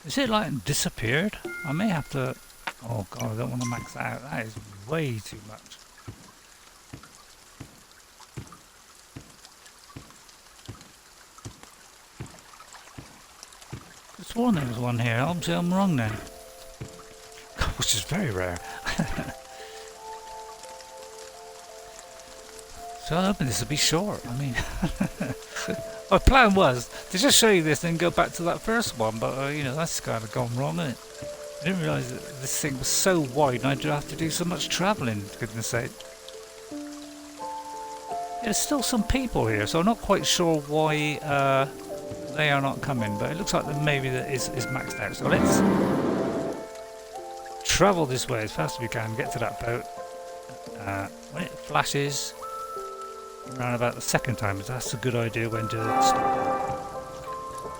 Is it like disappeared? I may have to... Oh god, I don't want to max that out. That is way too much. I swore there was one here. Obviously I'm wrong then. Which is very rare. So I'm hoping this will be short. I mean, my plan was to just show you this and go back to that first one, but you know, that's kind of gone wrong, isn't it? I didn't realise that this thing was so wide and I'd have to do so much travelling, for goodness sake. There's still some people here, so I'm not quite sure why they are not coming, but it looks like that maybe that is maxed out. So let's travel this way as fast as we can, get to that boat. When it flashes around about the second time, that's a good idea when to stop.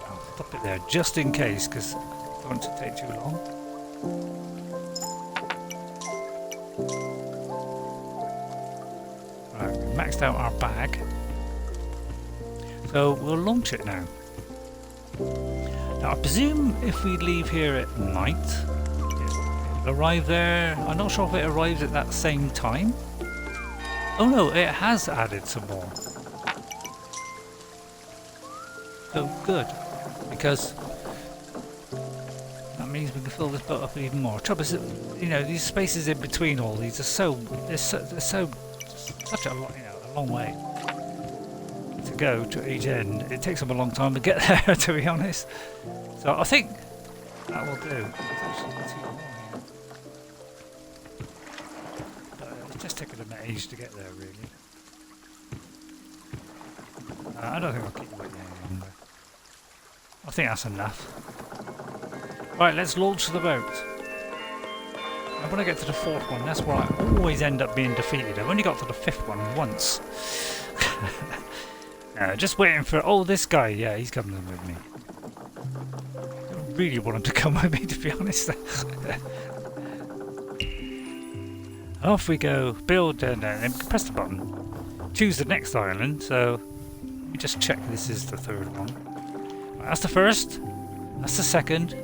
I'll stop it there just in case, because I don't want it to take too long. Right, we've maxed out our bag, so we'll launch it now. Now I presume if we leave here at night, it'll arrive there. I'm not sure if it arrives at that same time. Oh no, it has added some more. So good, because that means we can fill this boat up even more. Trouble is, you know, these spaces in between all these are such a long way to go to each end. It takes them a long time to get there, to be honest. So I think that will do. It's actually too long here. But it's just taking them an age to get there, really. I don't think I'll keep waiting any longer. I think that's enough. Right, let's launch the boat. And when I get to the fourth one, that's where I always end up being defeated. I've only got to the fifth one once. Just waiting for... Oh, this guy. Yeah, he's coming with me. I really want him to come with me, to be honest. Off we go, build, and then press the button. Choose the next island, so let me just check this is the third one. Right, that's the first, that's the second,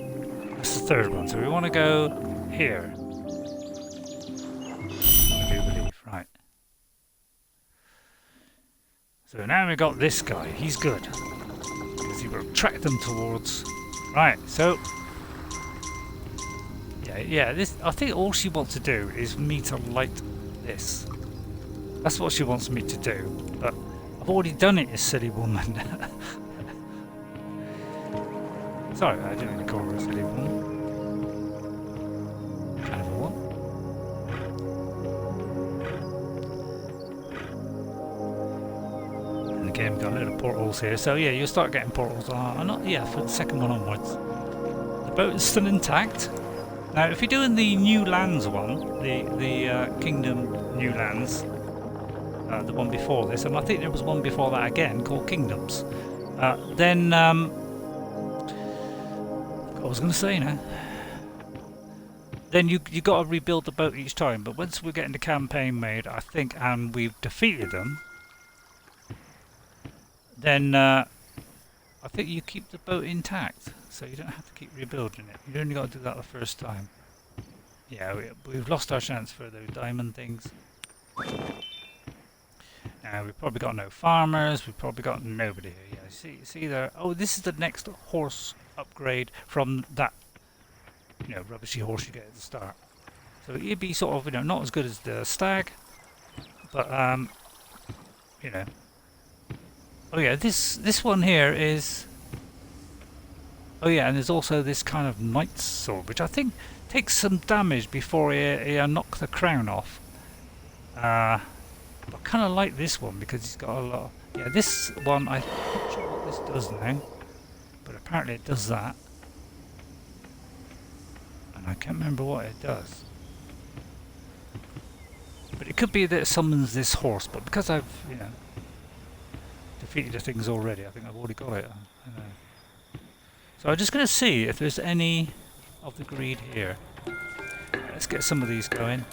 that's the third one. So we want to go here. I do believe, right. So now we've got this guy, he's good. Because he will track them towards... Right, so... Yeah, this. I think all she wants to do is me to light this. That's what she wants me to do. But I've already done it, you silly woman. Sorry, I didn't mean to call her a silly woman. Kind of a what? And again, we've got little portals here. So yeah, you'll start getting portals. For the second one onwards. The boat is still intact. Now, if you're doing the New Lands one, the Kingdom New Lands, the one before this, and I think there was one before that again called Kingdoms, then I was going to say now. Then you got to rebuild the boat each time. But once we're getting the campaign made, I think, and we've defeated them, then I think you keep the boat intact. So you don't have to keep rebuilding it. You only got to do that the first time. Yeah, we've lost our chance for those diamond things. Now we've probably got no farmers. We've probably got nobody here. Yeah, see there. Oh, this is the next horse upgrade from that, rubbishy horse you get at the start. So it'd be sort of, not as good as the stag, but Oh yeah, this one here is. Oh yeah, and there's also this kind of knight's sword, which I think takes some damage before he knocks the crown off. I kind of like this one because he's got a lot of... Yeah, this one, I'm not sure what this does now, but apparently it does that. And I can't remember what it does. But it could be that it summons this horse, but because I've, defeated the things already, I think I've already got it. I know. So I'm just going to see if there's any of the greed here. Let's get some of these going.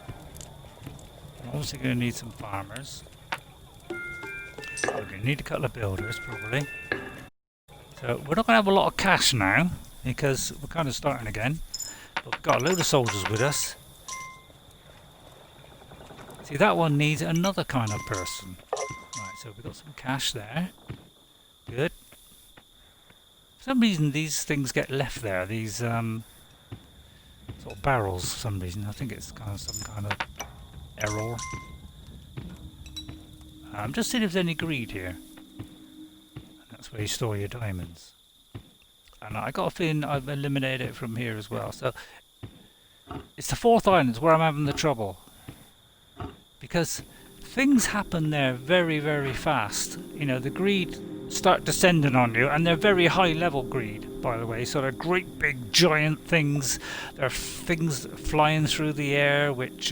I'm obviously going to need some farmers. We're going to need a couple of builders probably. So we're not going to have a lot of cash now because we're kind of starting again. But we've got a load of soldiers with us. See, that one needs another kind of person. Right, so we've got some cash there. Good. For some reason these things get left there, these sort of barrels for some reason. I think it's kind of some kind of error. I'm just seeing if there's any greed here. And that's where you store your diamonds. And I got a feeling I've eliminated it from here as well. So it's the fourth island where I'm having the trouble. Because things happen there very, very fast. The greed start descending on you, and they're very high level greed, by the way. So they're great big giant things. There are things flying through the air which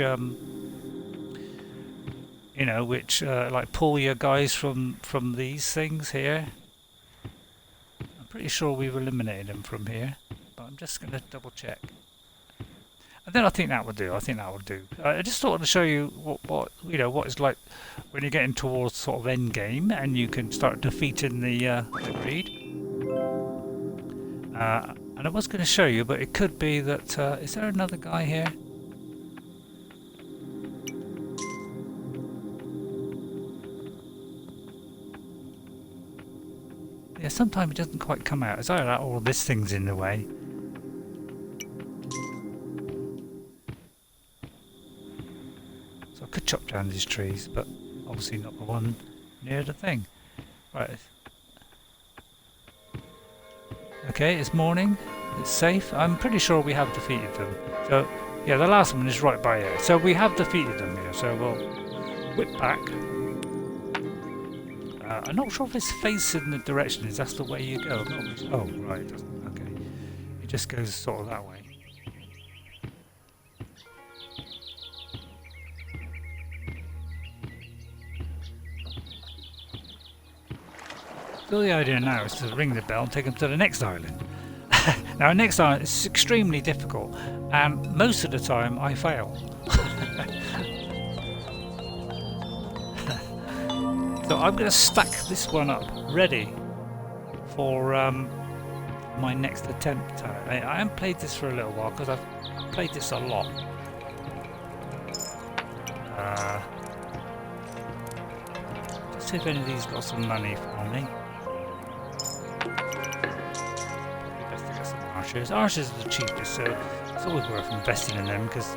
like pull your guys from these things here. I'm pretty sure we've eliminated them from here, but I'm just going to double check. And then I think that would do. I just thought to show you what it's like when you're getting towards sort of end game and you can start defeating the greed. And I was going to show you, but it could be that is there another guy here? Yeah, sometimes it doesn't quite come out. It's either that or this thing's in the way. Could chop down these trees, but obviously not the one near the thing. Right. Okay, it's morning. It's safe. I'm pretty sure we have defeated them. So, yeah, the last one is right by here. So we have defeated them here. So we'll whip back. I'm not sure if it's facing the direction. Is that's the way you go? Oh, right. It doesn't. Okay. It just goes sort of that way. So the idea now is to ring the bell and take them to the next island. Now, the next island is extremely difficult, and most of the time I fail. So I'm going to stack this one up, ready for my next attempt at it. I haven't played this for a little while because I've played this a lot. Let's see if any of these got some money for me. Probably best to get some archers. Archers are the cheapest, so it's always worth investing in them because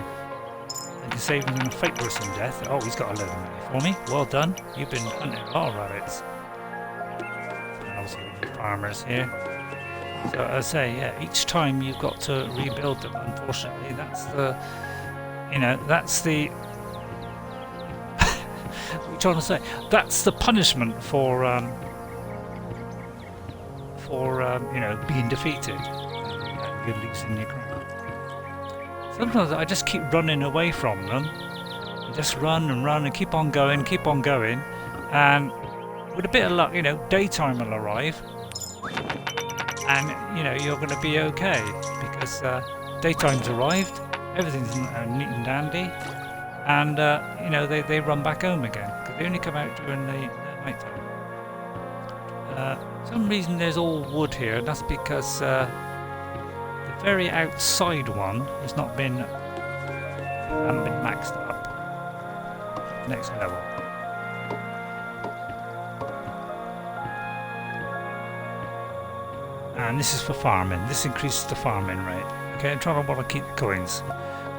they can save them in a fate worse than death. Oh, he's got a load of money for me. Well done. You've been hunting a lot of rabbits. And obviously the farmers here. So as I say, yeah, each time you've got to rebuild them. Unfortunately, that's the, that's the. What are you trying to say? That's the punishment for being defeated and you're losing your crown. Sometimes I just keep running away from them. Just run and run and keep on going, and with a bit of luck, daytime will arrive, and you're going to be okay because daytime's arrived, everything's neat and dandy, and they run back home again because they only come out during the night time. For some reason there's all wood here, and that's because the very outside one has not been hasn't been maxed up. Next level. And this is for farming. This increases the farming rate. Okay, I'm trying to want to keep the coins.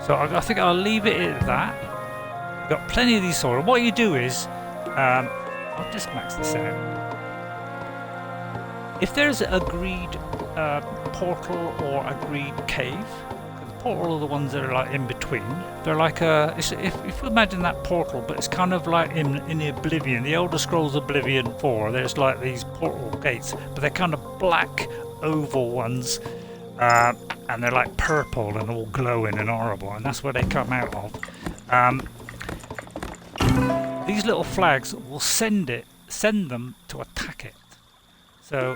So I think I'll leave it at that. Got plenty of these sort. What you do is, I'll just max this out. If there's a greed portal or a greed cave, portal are the ones that are like in between. They're like if you imagine that portal, but it's kind of like in the Oblivion, the Elder Scrolls Oblivion 4. There's like these portal gates, but they're kind of black oval ones, and they're like purple and all glowing and horrible, and that's where they come out of. These little flags will send them to attack it. So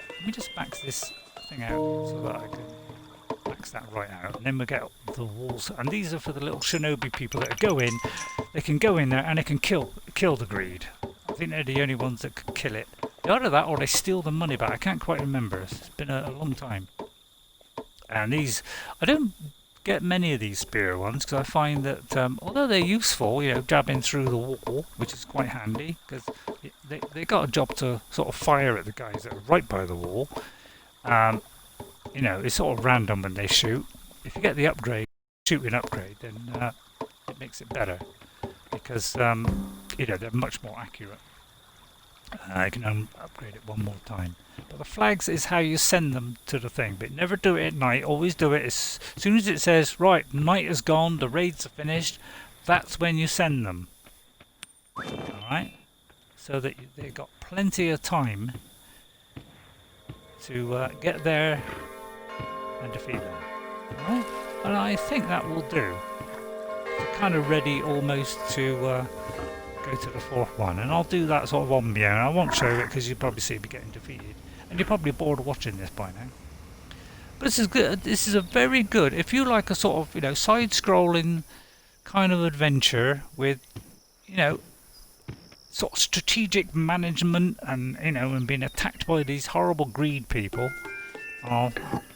let me just max this thing out so that I can max that right out, and then we get the walls, and these are for the little shinobi people that go in. They can go in there and they can kill the greed. I think they're the only ones that could kill it. Either that or they steal the money back. I can't quite remember. It's been a long time. And these, I don't get many of these spear ones because I find that although they're useful, jabbing through the wall, which is quite handy because they got a job to sort of fire at the guys that are right by the wall. It's sort of random when they shoot. If you get the shooting upgrade, then it makes it better because they're much more accurate. I can upgrade it one more time. But the flags is how you send them to the thing. But never do it at night. Always do it as soon as it says, right, night is gone, the raids are finished. That's when you send them. Alright? So that they've got plenty of time to get there and defeat them. Alright? And I think that will do. We're kind of ready almost to go to the fourth one, and I'll do that sort of on my own. I won't show it because you'll probably see me getting defeated, and you're probably bored of watching this by now. But this is good. This is a very good, if you like a sort of side-scrolling kind of adventure with sort of strategic management and and being attacked by these horrible greed people. I'll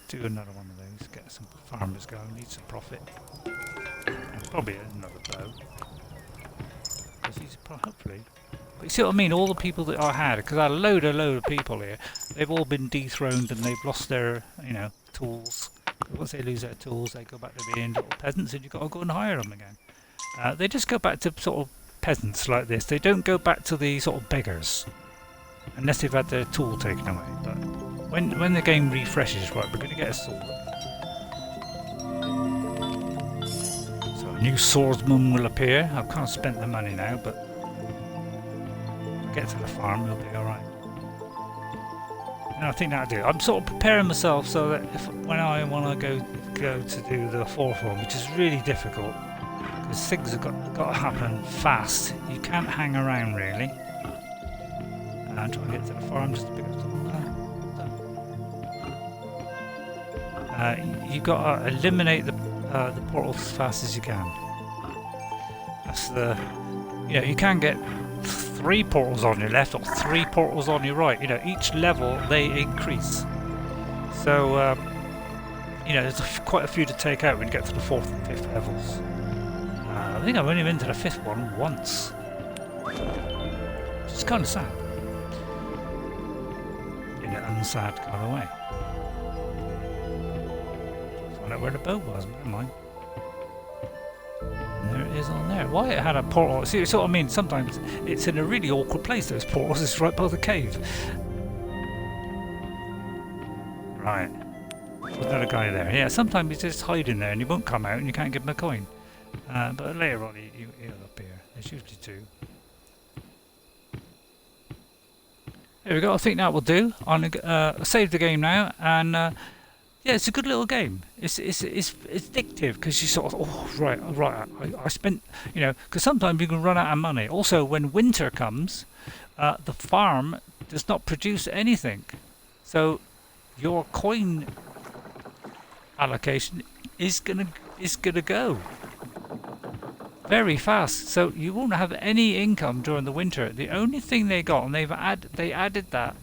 do another one of those. Get some farmers going. Need some profit. And probably another bow. Hopefully. But you see what I mean? All the people that I had, because I had a load of people here, they've all been dethroned and they've lost their, tools. Once they lose their tools, they go back to being little peasants, and you've got to go and hire them again. They just go back to sort of peasants like this. They don't go back to the sort of beggars, unless they've had their tool taken away. But when the game refreshes, right, we're going to get a sword. New swordsman will appear. I've kind of spent the money now, but we'll get to the farm, we'll be alright. I think that'll do. I'm sort of preparing myself so that when I want to go to do the fourth one, which is really difficult, because things have got to happen fast. You can't hang around really. And try to get to the farm just to pick up some. You've got to eliminate the portal as fast as you can. That's the, you can get 3 portals on your left or 3 portals on your right. You know, each level they increase. So, you know, there's quite a few to take out when you get to the 4th and 5th levels. I think I've only been to the 5th one once. Which is kind of sad. In an unsad kind of way. Find out where the boat was, never mind. And there it is on there. Why it had a portal? See, so I mean, sometimes it's in a really awkward place, those portals. It's right by the cave. Right. There's another guy there. Yeah, sometimes he's just hiding there and he won't come out and you can't give him a coin. But later on he'll appear. There's usually 2. There we go. I think that will do. I'm gonna save the game now, and yeah, it's a good little game. It's addictive because you sort of, oh right. I spent, you know, because sometimes you can run out of money. Also, when winter comes, the farm does not produce anything, so your coin allocation is gonna go very fast, so you won't have any income during the winter. The only thing they got, and they added that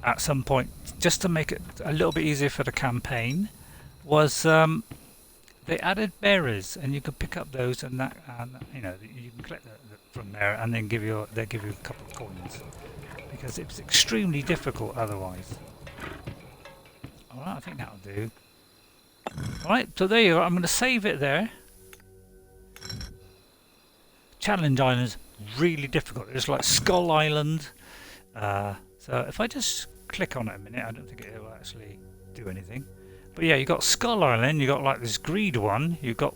at some point just to make it a little bit easier for the campaign, was they added berries, and you can pick up those, and that, and you know, you can collect from there, and then they give you a couple of coins because it's extremely difficult otherwise. All right, I think that'll do. All right, so there you are. I'm going to save it there. Challenge Island's really difficult. It's like Skull Island. So if I just click on it a minute, I don't think it will actually do anything. But yeah, you got Skull Island. You got like this greed one. You got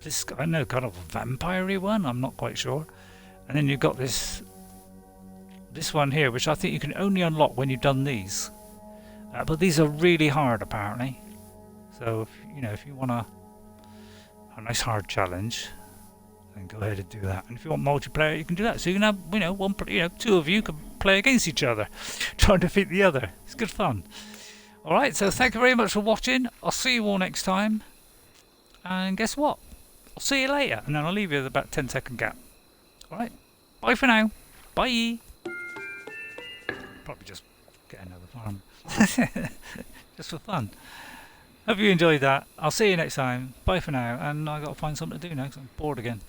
this, I know, kind of vampire-y one. I'm not quite sure. And then you've got this one here, which I think you can only unlock when you've done these. But these are really hard, apparently. So if, you know, if you want a nice hard challenge, then go ahead and do that. And if you want multiplayer, you can do that. So you can have, you know, 2 of you can play against each other, trying to defeat the other. It's good fun. All right, so thank you very much for watching. I'll see you all next time. And guess what? I'll see you later, and then I'll leave you with about 10-second gap. All right, bye for now. Bye. Probably just get another farm, just for fun. Hope you enjoyed that. I'll see you next time. Bye for now. And I've got to find something to do now because I'm bored again.